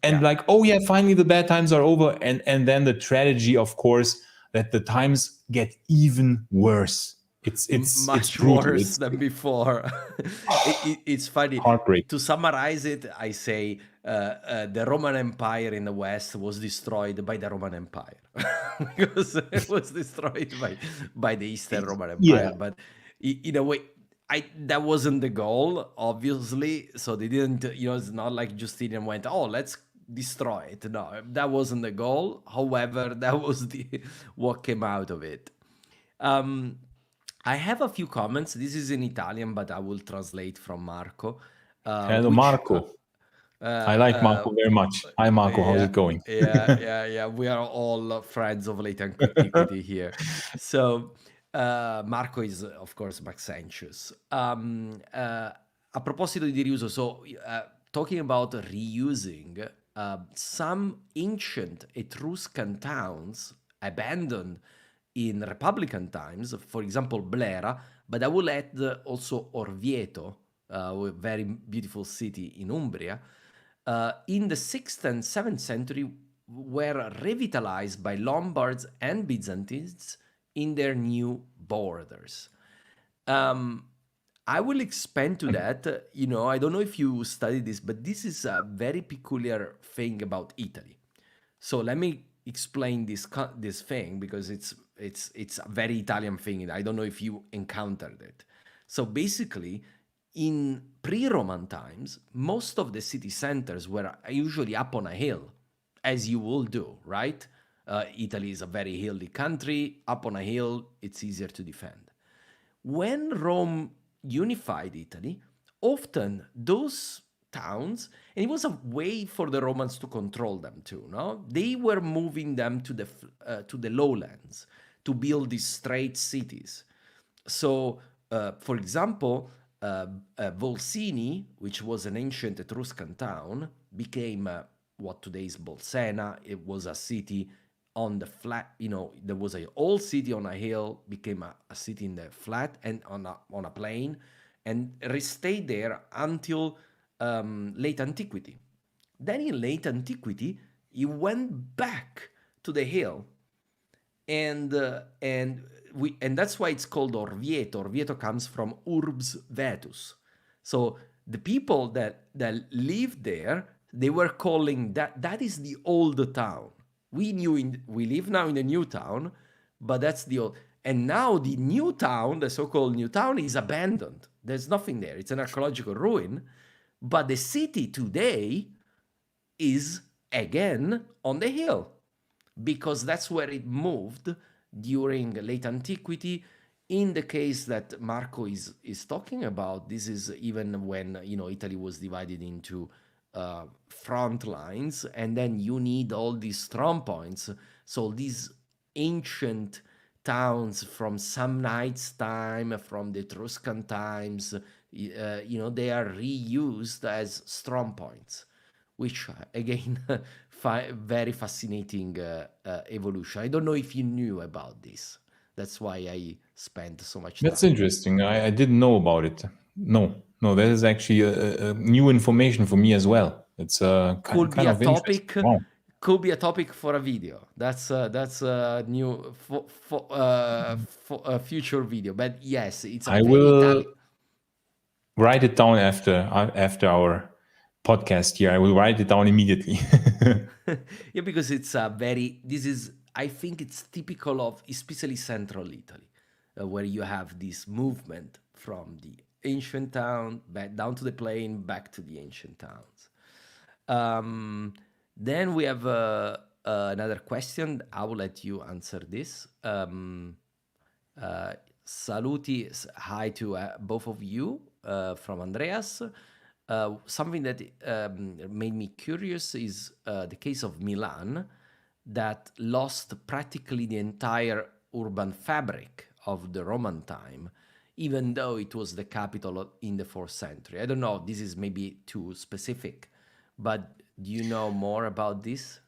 and like, oh yeah, finally the bad times are over, and then the tragedy, of course, that the times get even worse. It's much brutal. worse than before. It's funny. Heartbreak. To summarize it, I say the Roman Empire in the West was destroyed by the Roman Empire because it was destroyed by the Eastern Roman Empire. Yeah. But in a way, that wasn't the goal, obviously. So they didn't. It's not like Justinian went, "Oh, let's destroy it." No, that wasn't the goal. However, that was what came out of it. I have a few comments. This is in Italian, but I will translate from Marco. Hello, Marco. I like Marco very much. Hi, Marco. How's it going? Yeah. We are all friends of late antiquity here. So Marco is, of course, Maxentius. A proposito di riuso, so talking about reusing, some ancient Etruscan towns abandoned in Republican times, for example, Blera, but I will add also Orvieto, a very beautiful city in Umbria, in the 6th and 7th century were revitalized by Lombards and Byzantines in their new borders. I will expand to that. I don't know if you studied this, but this is a very peculiar thing about Italy. So let me explain this thing, because it's a very Italian thing. I don't know if you encountered it. So basically, in pre-Roman times, most of the city centers were usually up on a hill, as you will do, right? Italy is a very hilly country. Up on a hill, it's easier to defend. When Rome unified Italy, often those towns, and it was a way for the Romans to control them too, no? They were moving them to the lowlands to build these straight cities. So, for example, Volsini, which was an ancient Etruscan town, became what today is Bolsena. It was a city on the flat, there was an old city on a hill, became a city in the flat and on a plain, and stayed there until late antiquity. Then in late antiquity, he went back to the hill, and that's why it's called Orvieto. Orvieto comes from urbs vetus. So the people that lived there, they were calling that is the old town. We live now in the new town, but that's the old. And now the new town, the so-called new town, is abandoned. There's nothing there. It's an archaeological ruin. But the city today is again on the hill, because that's where it moved during late antiquity. In the case that Marco is talking about, this is even when Italy was divided into front lines, and then you need all these strong points. So these ancient towns from Samnite's time, from the Etruscan times, they are reused as strong points, which again, very fascinating evolution. I don't know if you knew about this. That's why I spent so much time. That's interesting. I didn't know about it. No, that is actually a new information for me as well. It's kind of topic. Wow. Could be a topic for a video. That's a new for a future video. But yes, it's I will write it down after our podcast here. I will write it down immediately. Yeah, because it's I think it's typical of especially central Italy, where you have this movement from the ancient town back down to the plain, back to the ancient towns. Then we have another question. I will let you answer this. Saluti, hi to both of you from Andreas. Something that made me curious is the case of Milan, that lost practically the entire urban fabric of the Roman time, even though it was the capital in the 4th century. I don't know, this is maybe too specific, but do you know more about this?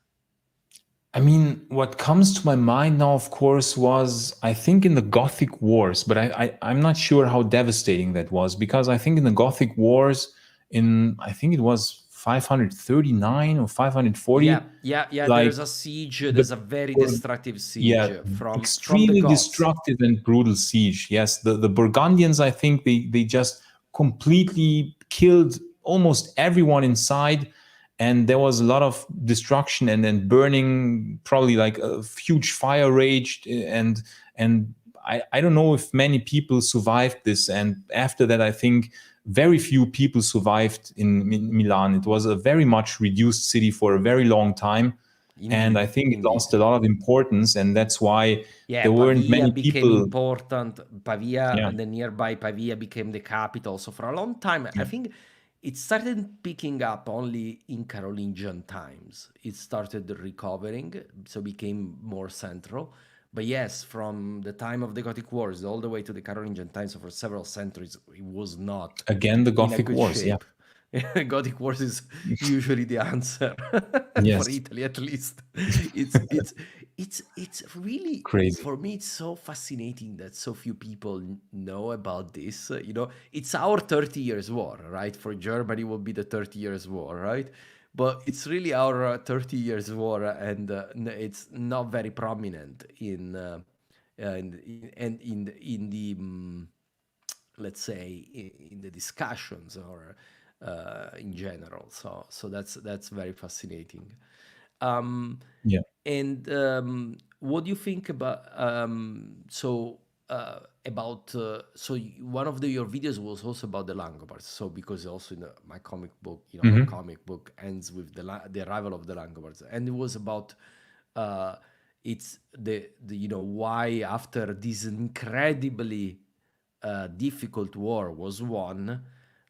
I mean, what comes to my mind now, of course, was I think in the Gothic Wars, but I'm not sure how devastating that was, because I think in the Gothic Wars, I think it was 539 or 540. Yeah. Like There's a siege. the There's a very destructive siege from the extremely Goths. destructive and brutal siege. Yes, the Burgundians, I think they just completely killed almost everyone inside, and there was a lot of destruction and then burning. Probably like a huge fire raged, and I don't know if many people survived this. And after that, I think very few people survived in Milan. It was a very much reduced city for a very long time. And I think it lost a lot of importance, and that's why there weren't Pavia many became people. important. Pavia Yeah. and the nearby Pavia became the capital. So for a long time, I think it started picking up only in Carolingian times. It started recovering, so became more central. But yes, from the time of the Gothic Wars all the way to the Carolingian times, so for several centuries, it was not Again, the in a Gothic good Wars. shape. Gothic Wars is usually the answer Yes. for Italy, at least. It's really Crazy. for me. It's so fascinating that so few people know about this. You know, it's our 30 years war, right? For Germany, will be the 30 years war, right? But it's really our 30 years war, and it's not very prominent in the let's say in the discussions or in general. So that's very fascinating. Yeah. And what do you think about so one of your videos was also about the Langobards. So because also in my comic book, my comic book ends with the arrival of the Langobards, and it was about it's the why after this incredibly difficult war was won,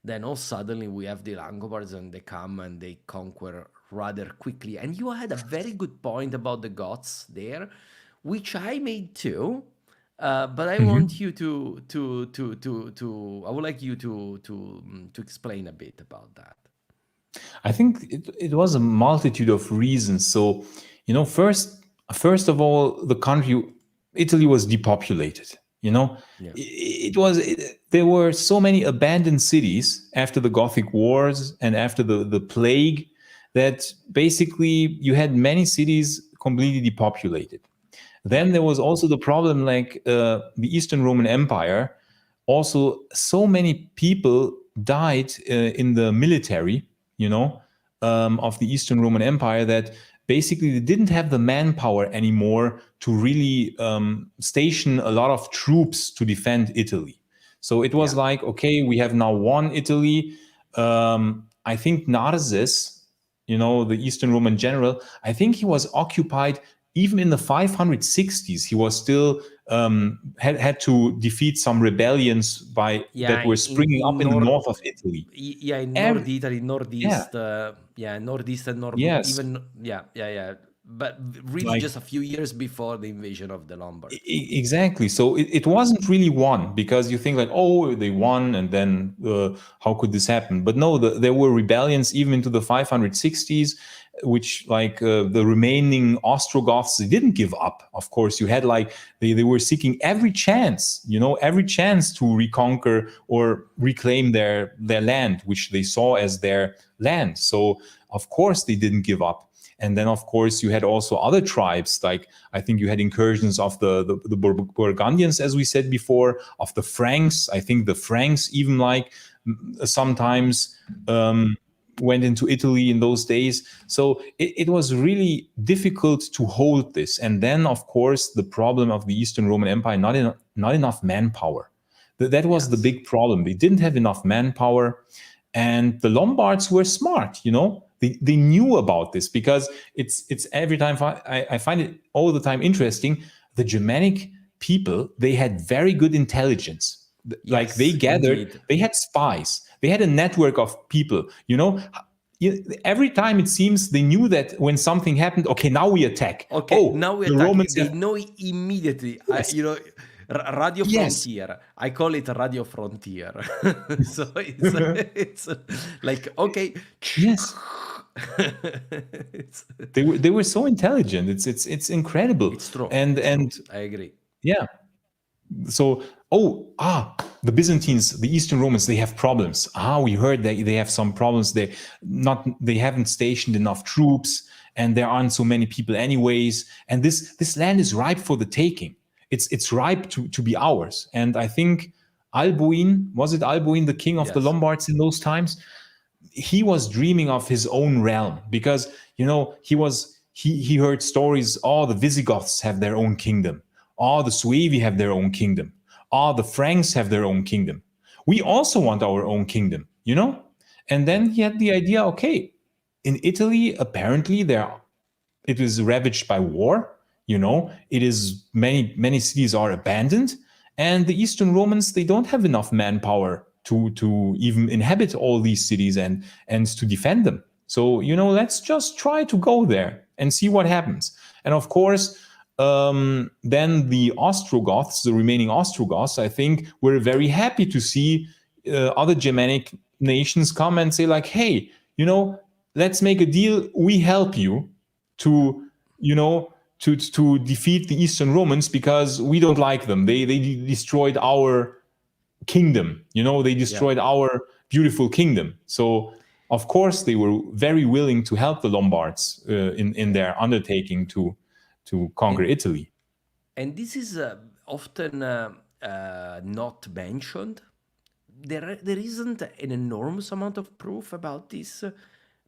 then all suddenly we have the Langobards and they come and they conquer rather quickly. And you had a very good point about the Goths there, which I made too. But I want you I would like you to explain a bit about that. I think it was a multitude of reasons. So, first of all, Italy was depopulated. There were so many abandoned cities after the Gothic Wars and after the plague that basically you had many cities completely depopulated. Then there was also the problem, like the Eastern Roman Empire. Also, so many people died in the military, of the Eastern Roman Empire, that basically they didn't have the manpower anymore to really station a lot of troops to defend Italy. So it was like, okay, we have now won Italy. I think Narses, the Eastern Roman general, I think he was occupied even in the 560s. He was still had to defeat some rebellions that were springing up in the north of Italy. Yeah, in North Italy, Northeast, Northeast and North, Yes. but really just a few years before the invasion of the Lombards. Exactly. So it wasn't really won, because you think like, oh, they won, and then how could this happen? But no, there were rebellions even into the 560s, which the remaining Ostrogoths, they didn't give up. Of course, you had they were seeking every chance to reconquer or reclaim their land, which they saw as their land. So of course they didn't give up. And then, of course, you had also other tribes. Like, I think you had incursions of the Burgundians, as we said before, of the Franks. I think the Franks even sometimes went into Italy in those days. So it was really difficult to hold this. And then, of course, the problem of the Eastern Roman Empire, not enough manpower. That was the big problem. They didn't have enough manpower. And the Lombards were smart, They knew about this, because it's every time I find it all the time interesting. The Germanic people, they had very good intelligence. They gathered, indeed. They had spies, they had a network of people, every time it seems they knew that when something happened, okay, now we attack. Okay, now we attack. They know immediately. Yes. Radio Yes. Frontier. I call it Radio Frontier. So it's like, okay. Yes. It's They were so intelligent. It's incredible. it's true. And It's true. and I agree. yeah. So the Byzantines, the Eastern Romans, they have problems. We heard they have some problems. They haven't stationed enough troops, and there aren't so many people anyways. And this land is ripe for the taking. It's ripe to be ours. And I think Alboin, was it Alboin, the king of the Yes. Lombards in those times? He was dreaming of his own realm because he heard stories. The Visigoths have their own kingdom. The Suevi have their own kingdom. The Franks have their own kingdom. We also want our own kingdom, And then he had the idea, okay, in Italy, apparently it is ravaged by war. It is many cities are abandoned, and the Eastern Romans, they don't have enough manpower to even inhabit all these cities and to defend them. So let's just try to go there and see what happens. And of course, then the Ostrogoths, the remaining Ostrogoths, I think, were very happy to see other Germanic nations come and say like, hey, let's make a deal. We help you to to defeat the Eastern Romans because we don't like them. They destroyed our kingdom. They destroyed our beautiful kingdom. So of course they were very willing to help the Lombards in their undertaking to conquer And Italy. and this is often not mentioned. There isn't an enormous amount of proof about this,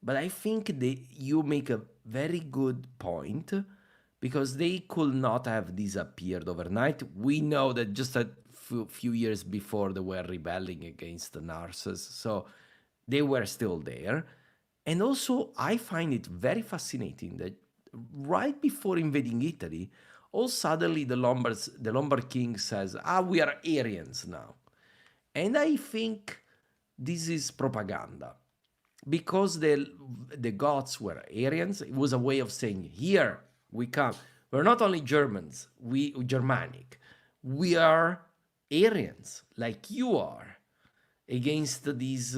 but I think you make a very good point because they could not have disappeared overnight. We know that just a few years before they were rebelling against the Narses, so they were still there. And also, I find it very fascinating that right before invading Italy, all suddenly the Lombard king says, we are Arians now. And I think this is propaganda because the Goths were Aryans. It was a way of saying, here we come. We're not only Germans, we Germanic. We are Aryans, like you are, against these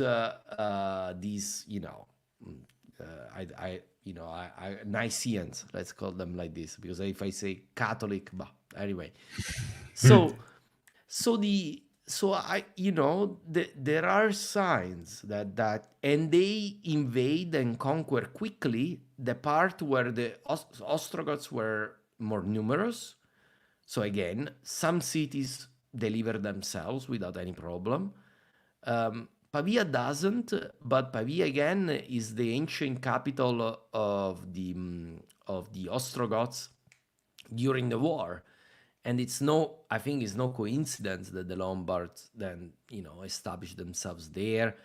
Nicaeans. Let's call them like this, because if I say Catholic, but anyway. So there are signs that and they invade and conquer quickly the part where the Ostrogoths were more numerous. So again, some cities deliver themselves without any problem. Pavia doesn't, but Pavia again is the ancient capital of the Ostrogoths during the war. And I think it's no coincidence that the Lombards then, established themselves there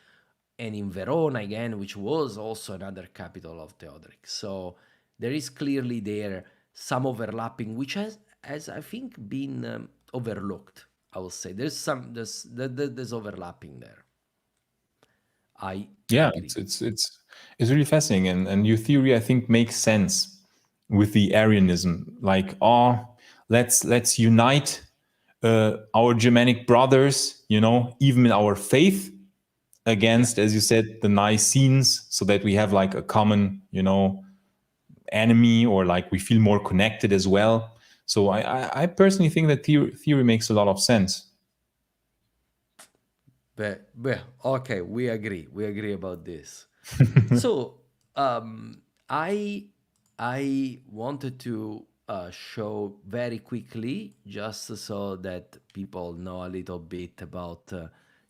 and in Verona again, which was also another capital of Theodoric. So there is clearly there some overlapping, which has I think been overlooked. I will say there's overlapping there. I agree. It's really fascinating, and your theory, I think, makes sense with the Arianism. Like, let's unite our Germanic brothers, even in our faith, against, as you said, the Nicenes, so that we have like a common, enemy, or like we feel more connected as well. So I personally think that theory makes a lot of sense. But okay, we agree. We agree about this. So I wanted to show very quickly, just so that people know a little bit about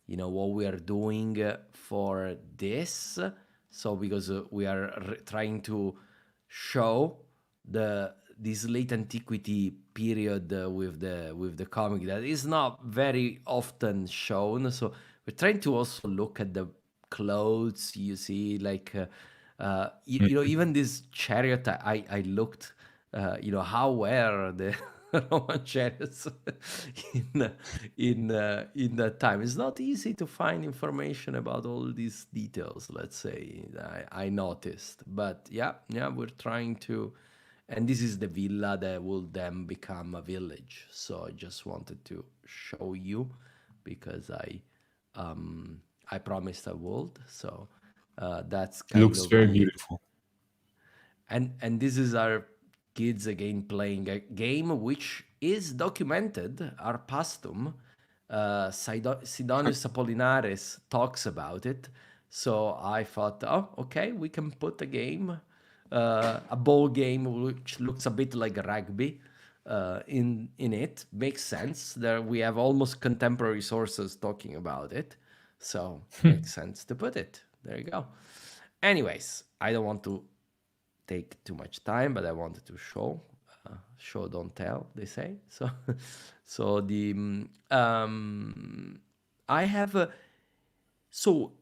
what we are doing for this. So because we are trying to show this late antiquity period with the comic that is not very often shown. So we're trying to also look at the clothes you see, like even this chariot. I looked, how were the Roman chariots in that time. It's not easy to find information about all these details. Let's say I noticed, but yeah, we're trying to. And this is the villa that will then become a village. So I just wanted to show you because I promised I would. So that's kind Looks of very the beautiful. and this is our kids again playing a game which is documented. Our pastum, Sidonius Apollinaris talks about it. So I thought, oh, okay, we can put a game, a ball game which looks a bit like rugby in it. Makes sense. There we have almost contemporary sources talking about it, so makes sense to put it. There you go. Anyways, I don't want to take too much time, but I wanted to show don't tell, they say. So so the I have a so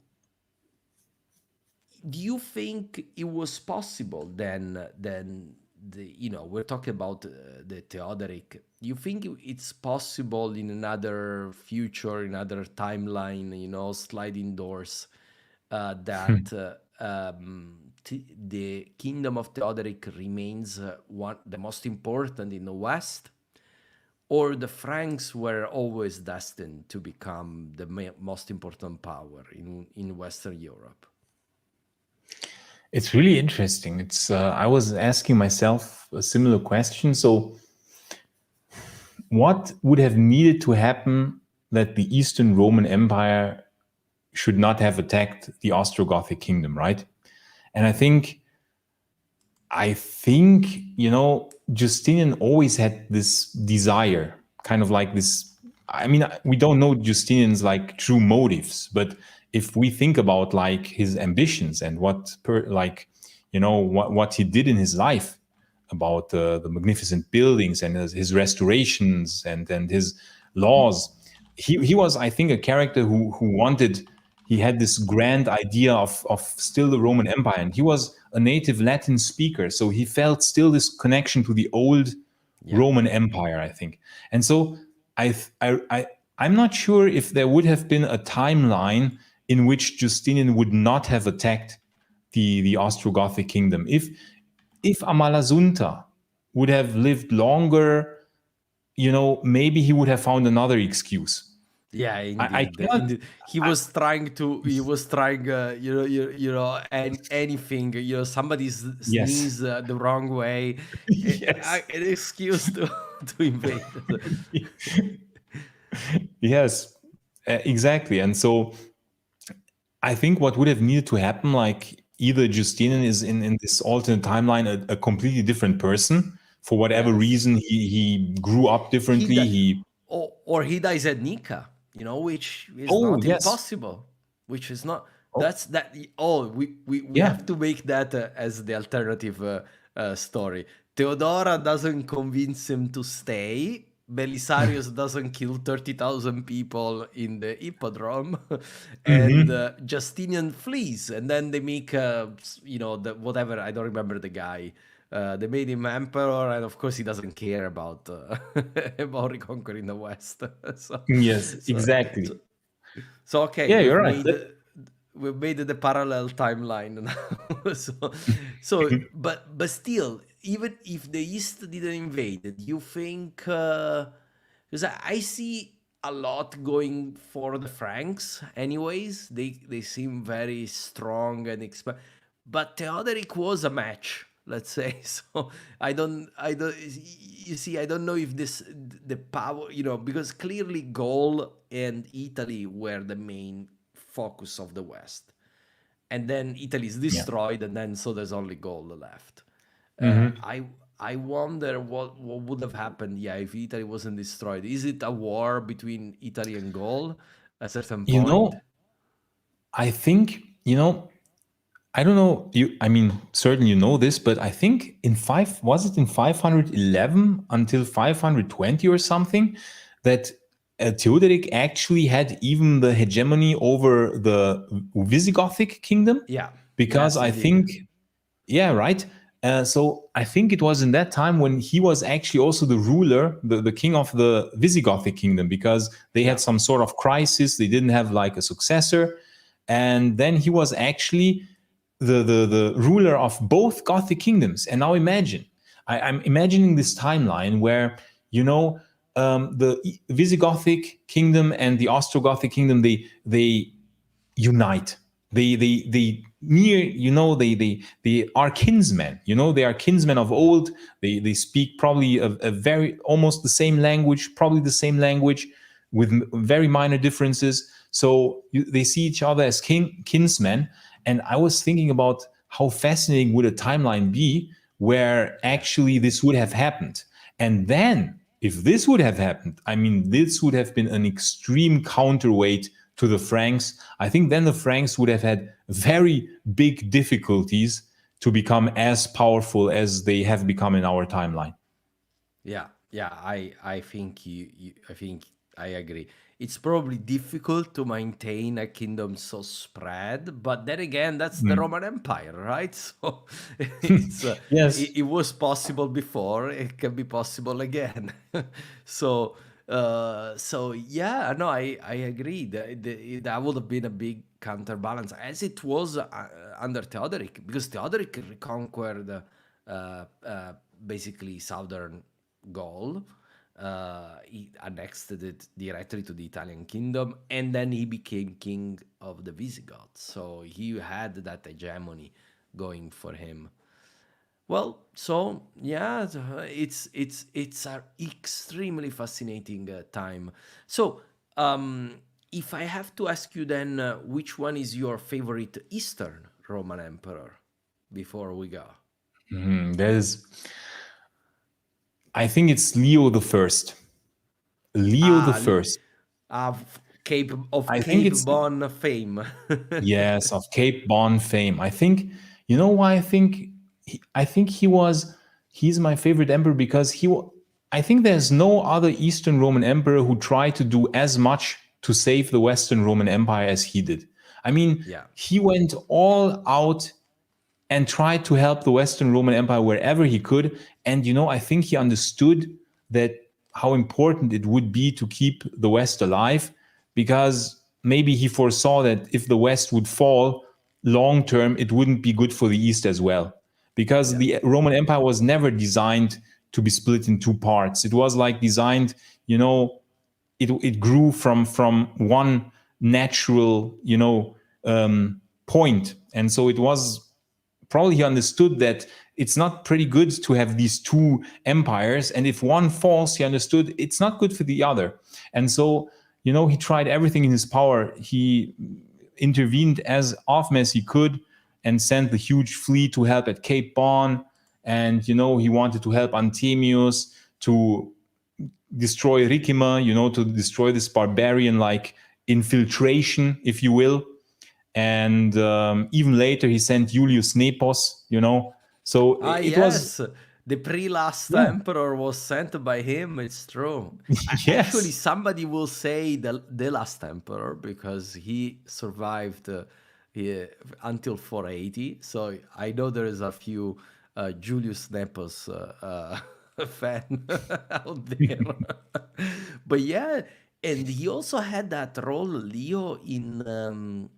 do you think it was possible then we're talking about the Theodoric. Do you think it's possible in another future, in another timeline, sliding doors, that the kingdom of Theodoric remains the most important in the West, or the Franks were always destined to become the most important power in Western Europe? It's really interesting. It's I was asking myself a similar question. So, what would have needed to happen that the Eastern Roman Empire should not have attacked the Ostrogothic kingdom, right? And I think, Justinian always had this desire, kind of like this. I mean, we don't know Justinian's like true motives, but if we think about like his ambitions and what he did in his life, about the magnificent buildings and his restorations and his laws, he was, I think, a character who he had this grand idea of still the Roman Empire, and he was a native Latin speaker, so he felt still this connection to the old Roman Empire, I think. And so I'm not sure if there would have been a timeline in which Justinian would not have attacked the Ostrogothic kingdom. If Amalasuntha would have lived longer, maybe he would have found another excuse. Yeah, indeed. He was trying, anything, somebody sneeze the wrong way, Yes. an excuse to invade. Yes, exactly. And so I think what would have needed to happen, like either Justinian is in this alternate timeline a completely different person for whatever reason. He grew up differently. Or he dies at Nika, which is not impossible. Which is not. That's that. Oh, we have to make that as the alternative story. Theodora doesn't convince him to stay. Belisarius doesn't kill 30,000 people in the hippodrome, and Justinian flees, and then they make whatever, I don't remember the guy. They made him emperor, and of course he doesn't care about about reconquering the West. Exactly. So okay, yeah, you're right. We've made the parallel timeline now. so but still, even if the East didn't invade, do you think? Because I see a lot going for the Franks. Anyways, they seem very strong and but Theodoric was a match, let's say. So I don't. You see, I don't know if the power, because clearly Gaul and Italy were the main focus of the West, and then Italy is destroyed, and then so there's only Gaul left. I wonder what would have happened, if Italy wasn't destroyed. Is it a war between Italy and Gaul at a certain point? I think, I don't know. Certainly you know this, but I think in 511 until 520 or something, that Theodoric actually had even the hegemony over the Visigothic kingdom. Yeah. Because I think, right. So I think it was in that time when he was actually also the ruler, the king of the Visigothic kingdom, because they had some sort of crisis. They didn't have like a successor. And then he was actually the ruler of both Gothic kingdoms. And now imagine, I'm imagining this timeline where, the Visigothic kingdom and the Ostrogothic kingdom, they unite. They near, they are kinsmen. They are kinsmen of old. They speak probably a very almost the same language, probably the same language with very minor differences. So they see each other as kinsmen. And I was thinking about how fascinating would a timeline be where actually this would have happened. And then if this would have happened, I mean, this would have been an extreme counterweight to the Franks. I think then the Franks would have had very big difficulties to become as powerful as they have become in our timeline. Yeah, yeah, I think I think I agree. It's probably difficult to maintain a kingdom so spread, but then again, that's the Roman Empire, right? So it's Yes. it was possible before, it can be possible again. So so yeah, no, I agree. That would have been a big counterbalance, as it was under Theodoric, because Theodoric reconquered basically southern Gaul. He annexed it directly to the Italian kingdom, and then he became king of the Visigoths. So he had that hegemony going for him. Well, so yeah, it's an extremely fascinating time. So, if I have to ask you then, which one is your favorite Eastern Roman emperor before we go? There's, I think it's Leo the First. Leo the Ah, First. Cape of I think Cape it's Bon fame. yes, of Cape Bon fame. I think, you know why I think he's my favorite emperor because I think there's no other Eastern Roman emperor who tried to do as much to save the Western Roman Empire as he did. I mean, Yeah, he went all out and tried to help the Western Roman Empire wherever he could. And I think he understood that how important it would be to keep the West alive, because maybe he foresaw that if the West would fall long term, it wouldn't be good for the East as well. Because yeah, the Roman Empire was never designed to be split in two parts. It was like designed, it grew from one natural, point. And so it was probably he understood that it's not pretty good to have these two empires. And if one falls, he understood it's not good for the other. And so, he tried everything in his power. He intervened as often as he could and sent the huge fleet to help at Cape Bon. And, he wanted to help Anthemius to destroy Ricimer, to destroy this barbarian like infiltration, if you will. And even later he sent Julius Nepos, so ah, it was, yes, the pre-last yeah. emperor was sent by him. It's true. Actually, Yes. somebody will say the last emperor because he survived until 480. So I know there is a few Julius Nepos fan out there. But yeah, and he also had that role, Leo, in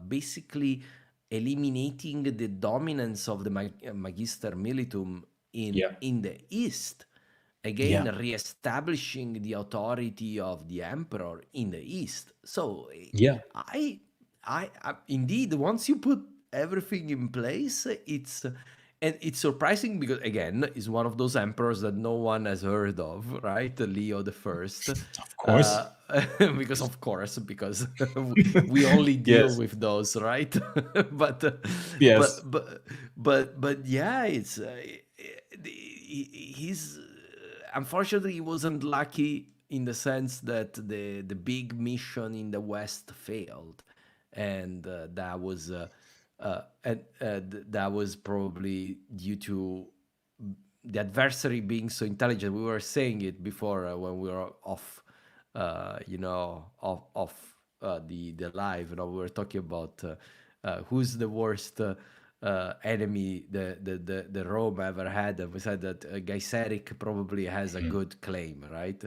basically eliminating the dominance of the Magister Militum Yeah. in the East. Again, Yeah. re-establishing the authority of the emperor in the East. So Yeah. I indeed, once you put everything in place, and it's surprising because again, is one of those emperors that no one has heard of, right? Leo the First, Of course. because of course, because we only deal Yes. with those, right? but Yes. but yeah, it's he's unfortunately he wasn't lucky in the sense that the big mission in the West failed, and that was probably due to the adversary being so intelligent. We were saying it before when we were off, off the live. We were talking about who's the worst enemy the Rome ever had. And we said that Gaiseric probably has a good claim, right?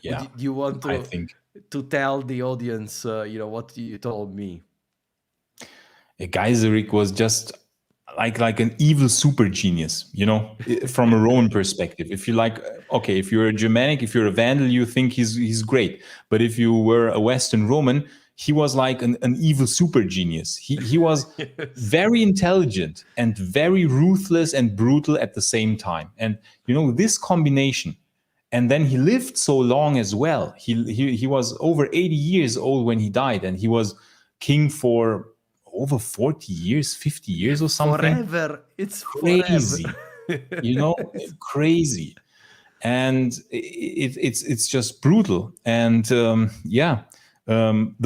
Yeah. Do you want I think to tell the audience, what you told me? Geiseric was just like an evil super genius, from a Roman perspective. If you like, okay, if you're a Germanic, if you're a Vandal, you think he's great. But if you were a Western Roman, he was like an evil super genius. He was Yes. very intelligent and very ruthless and brutal at the same time. And this combination. And then he lived so long as well. He was over 80 years old when he died, and he was king for over 40 years, 50 years or something. Forever. It's forever. Crazy, crazy. And it's just brutal. And the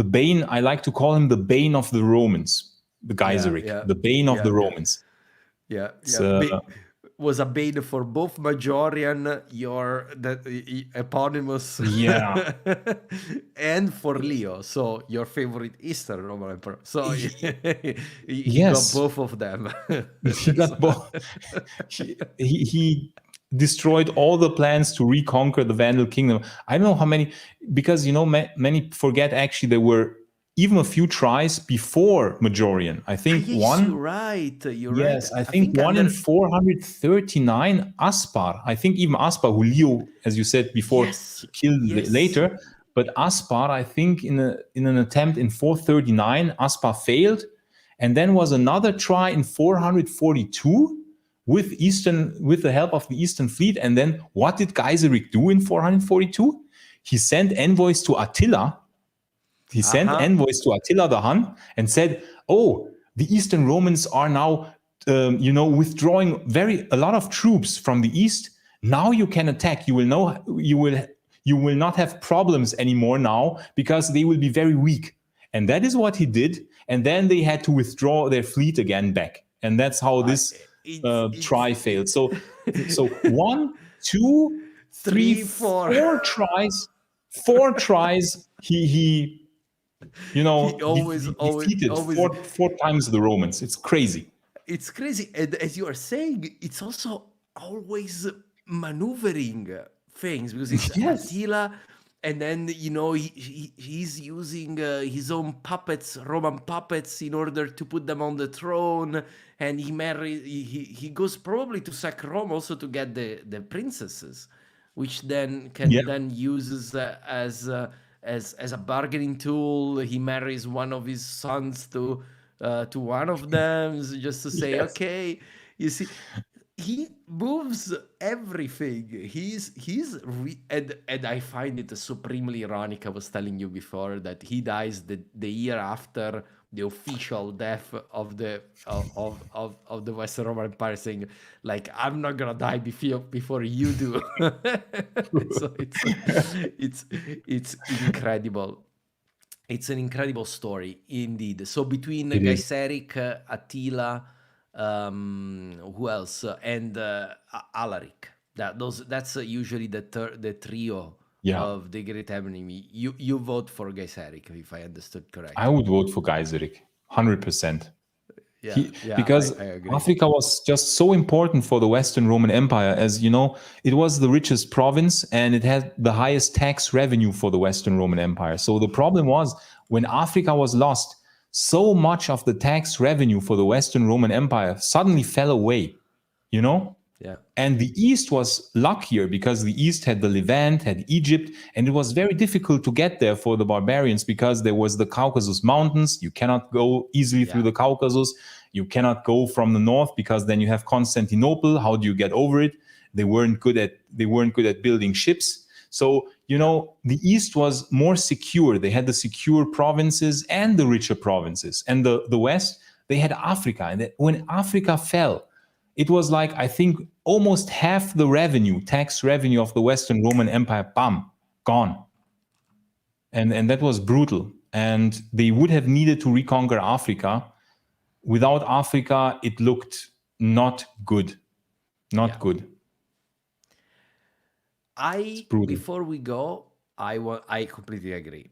bane, I like to call him the bane of the Romans, the Gaiseric, the bane of the Romans. Yeah, It's, was a bane for both Majorian, eponymous, yeah. and for Leo, so your favorite Eastern Roman Emperor. So he got Yes. both of them. He got both. He destroyed all the plans to reconquer the Vandal kingdom. I don't know how many, because many forget actually there were even a few tries before Majorian. I think Yes, one. you're right. You're Yes, right. I think one in 439, Aspar. I think even Aspar, who Leo, as you said before, Yes, killed yes. later. But Aspar, I think in an attempt in 439, Aspar failed. And then was another try in 442 with the help of the Eastern Fleet. And then what did Gaiseric do in 442? He sent envoys to Attila. He sent envoys to Attila the Hun and said, "Oh, the Eastern Romans are now, withdrawing a lot of troops from the east. Now you can attack. You will not have problems anymore now because they will be very weak." And that is what he did. And then they had to withdraw their fleet again back. And that's how this try failed. So 1, 2, 3, 4 tries. 4 tries. He defeated four times the Romans. It's crazy. It's crazy. And as you are saying, it's also always maneuvering things, because it's Attila, and then he's using his own puppets, Roman puppets, in order to put them on the throne. And he goes probably to sack Rome also to get the princesses, which then then uses as a bargaining tool. He marries one of his sons to one of them, just to say, okay, you see, he moves everything. And I find it supremely ironic. I was telling you before that he dies the year after the official death of the Western Roman Empire, saying, like, I'm not gonna die before you do. So it's incredible. It's an incredible story indeed. So between Gaiseric, Attila, who else, and Alaric, that's usually the trio of the great enemy. You vote for Gaiseric, if I understood correctly. I would vote for Gaiseric, 100%. Because I agree. Africa was just so important for the Western Roman Empire, as you know, it was the richest province and it had the highest tax revenue for the Western Roman Empire. So the problem was, when Africa was lost, so much of the tax revenue for the Western Roman Empire suddenly fell away, And the East was luckier because the East had the Levant, had Egypt, and it was very difficult to get there for the barbarians because there was the Caucasus Mountains. You cannot go easily through the Caucasus. You cannot go from the north because then you have Constantinople. How do you get over it? They weren't good at building ships. So, the East was more secure. They had the secure provinces and the richer provinces. And the West, they had Africa. And when Africa fell, it was like, I think, almost half the tax revenue of the Western Roman Empire, bam, gone. And that was brutal. And they would have needed to reconquer Africa. Without Africa, it looked not good. Not good. Before we go, I completely agree.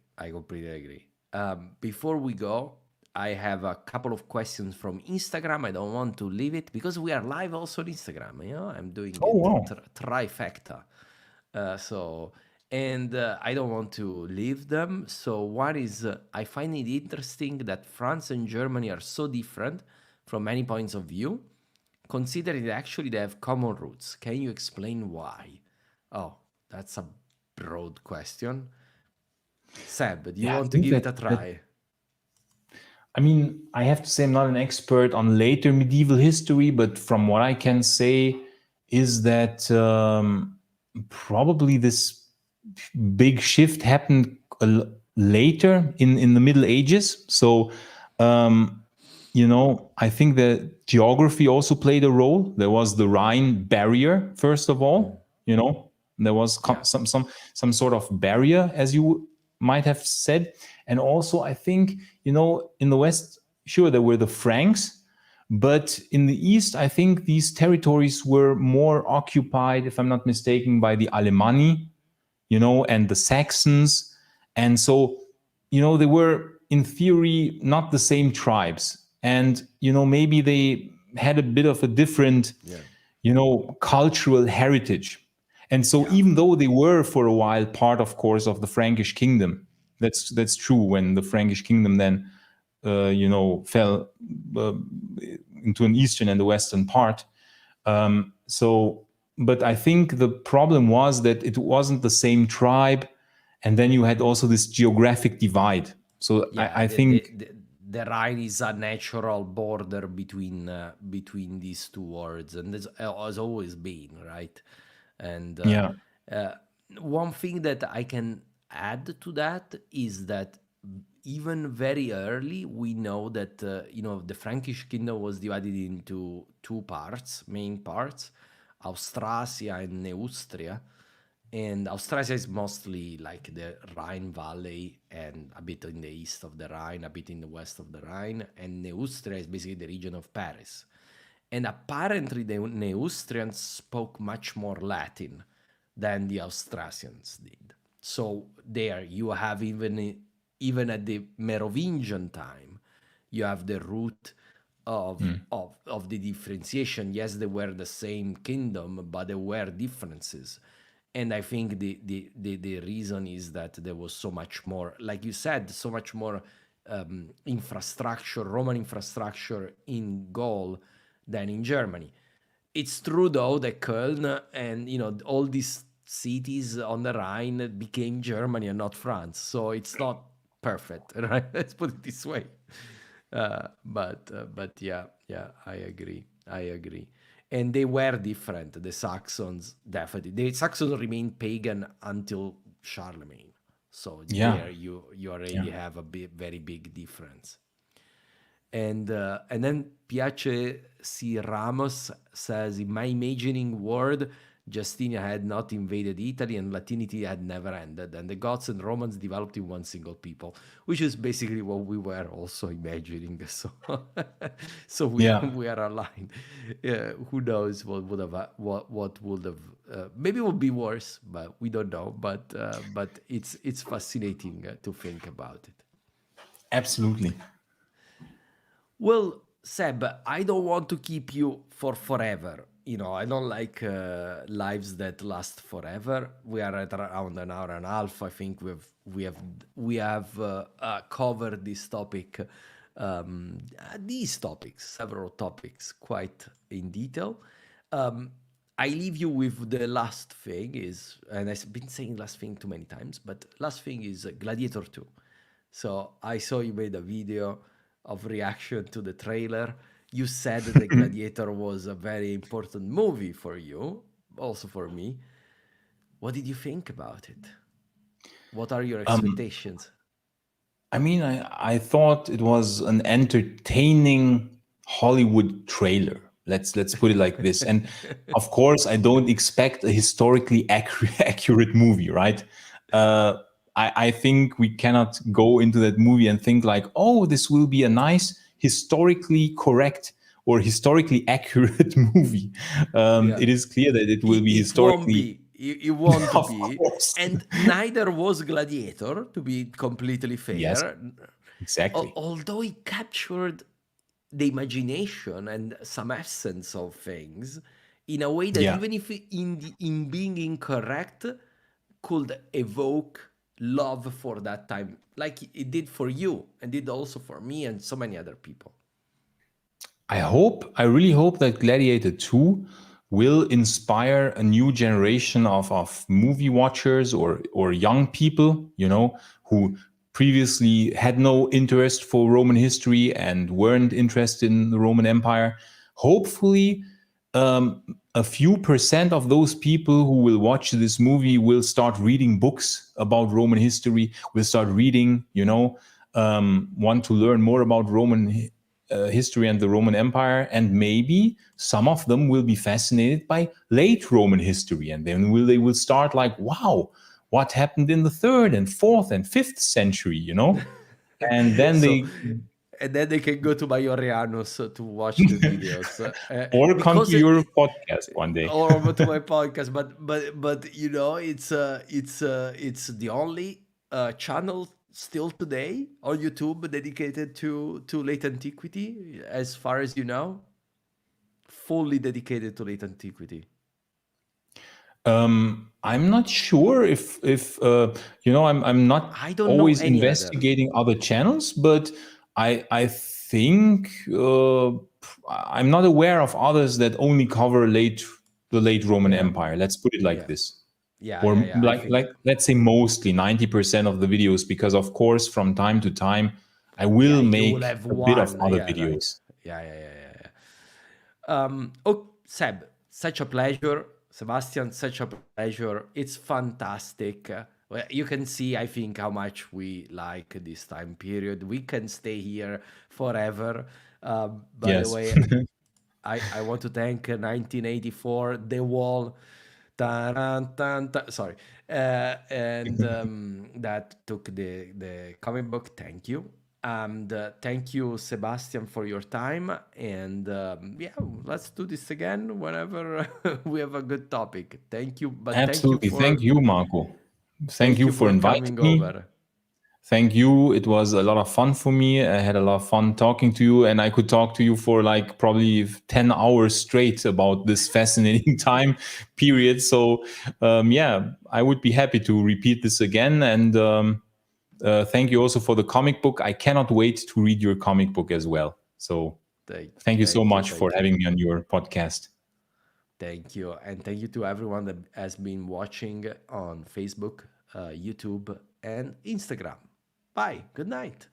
Before we go, I have a couple of questions from Instagram. I don't want to leave it because we are live also on Instagram. I'm doing trifecta. I don't want to leave them. So one is, I find it interesting that France and Germany are so different, from many points of view, considering that actually they have common roots. Can you explain why? Oh, that's a broad question. Seb, do you Yeah, I want to think give it a that try? I mean, I have to say I'm not an expert on later medieval history, but from what I can say is that probably this big shift happened later in the Middle Ages. So, I think that geography also played a role. There was the Rhine barrier, first of all. There was Yeah. some sort of barrier, as you might have said. And also, I think, in the West, sure, there were the Franks, but in the East, I think these territories were more occupied, if I'm not mistaken, by the Alemanni, and the Saxons. And so, they were, in theory, not the same tribes. And, maybe they had a bit of a different, cultural heritage. And so even though they were for a while part, of course, of the Frankish kingdom, that's true when the Frankish kingdom then, fell into an eastern and the western part. But I think the problem was that it wasn't the same tribe. And then you had also this geographic divide. So Yeah, I think... the Rhine is a natural border between these two worlds, and this has always been, right? And Yeah. one thing that I can add to that is that even very early, we know that the Frankish kingdom was divided into two main parts, Austrasia and Neustria. And Austrasia is mostly like the Rhine Valley and a bit in the east of the Rhine, a bit in the west of the Rhine. And Neustria is basically the region of Paris. And apparently the Neustrians spoke much more Latin than the Austrasians did. So there you have even at the Merovingian time, you have the root of the differentiation. Yes, they were the same kingdom, but there were differences. And I think the reason is that there was so much more, like you said, so much more infrastructure, Roman infrastructure in Gaul than in Germany. It's true though that Köln and all these cities on the Rhine became Germany and not France, so it's not perfect, right? Let's put it this way. But yeah, I agree. And they were different. The Saxons, definitely. The Saxons remained pagan until Charlemagne. So there you already have a very big difference. And then Piace C. Ramos says, in my imagining world, Justinian had not invaded Italy and Latinity had never ended, and the Goths and Romans developed in one single people, which is basically what we were also imagining. So we are aligned. Who knows what would have maybe it would be worse, but we don't know. But it's fascinating to think about it. Absolutely. Well, Seb, I don't want to keep you for forever. I don't like lives that last forever. We are at around an hour and a half. I think we have covered this topic, several topics, quite in detail. I leave you with the last thing and I've been saying last thing too many times, but last thing is Gladiator 2. So I saw you made a video of reaction to the trailer. You said that Gladiator was a very important movie for you, also for me. What did you think about it? What are your expectations? I mean, I thought it was an entertaining Hollywood trailer. Let's put it like this. And of course, I don't expect a historically accurate movie, right? I think we cannot go into that movie and think like, oh, this will be a nice historically correct or historically accurate movie. It is clear that it will be historically... It won't Of be. course. And neither was Gladiator, to be completely fair. Yes, exactly. Although it captured the imagination and some essence of things in a way that even if in being incorrect could evoke love for that time, like it did for you and did also for me and so many other people. I really hope that Gladiator 2 will inspire a new generation of movie watchers or young people, who previously had no interest for Roman history and weren't interested in the Roman Empire. Hopefully, a few percent of those people who will watch this movie will start reading books about Roman history, will start reading, want to learn more about Roman history and the Roman Empire, and maybe some of them will be fascinated by late Roman history, and then they will start like, wow, what happened in the 3rd and 4th and 5th century, and then So, they and then they can go to Maioranus to watch the videos, or come to because your podcast one day. or to my podcast. But it's the only channel still today on YouTube dedicated to late antiquity, as far as you know, fully dedicated to late antiquity. I'm not sure if I'm not I don't know always any other. investigating other channels, but I think I'm not aware of others that only cover the late Roman Yeah, Empire. Let's put it like yeah, this. yeah, Or yeah, yeah. I think, like let's say mostly 90% of the videos, because of course from time to time I yeah, will you will make have a bit of one. other Yeah, right. videos. Yeah, yeah, yeah, yeah, yeah. Oh, Seb, such a pleasure. Sebastian, such a pleasure. It's fantastic. Well, you can see, I think, how much we like this time period. We can stay here forever. By the Yes. way, I want to thank 1984, The Wall. Sorry. And that took the comic book. Thank you. And thank you, Sebastian, for your time. And yeah, let's do this again whenever we have a good topic. Thank you. But Absolutely. Thank you, Marco. Thank thank you you for for inviting coming me. over. Thank you. It was a lot of fun for me. I had a lot of fun talking to you, and I could talk to you for like probably 10 hours straight about this fascinating time period. So, yeah, I would be happy to repeat this again. And thank you also for the comic book. I cannot wait to read your comic book as well. So, thank you so Thank you. much for Thank you. having me on your podcast. Thank you. And thank you to everyone that has been watching on Facebook, YouTube, and Instagram. Bye. Good night.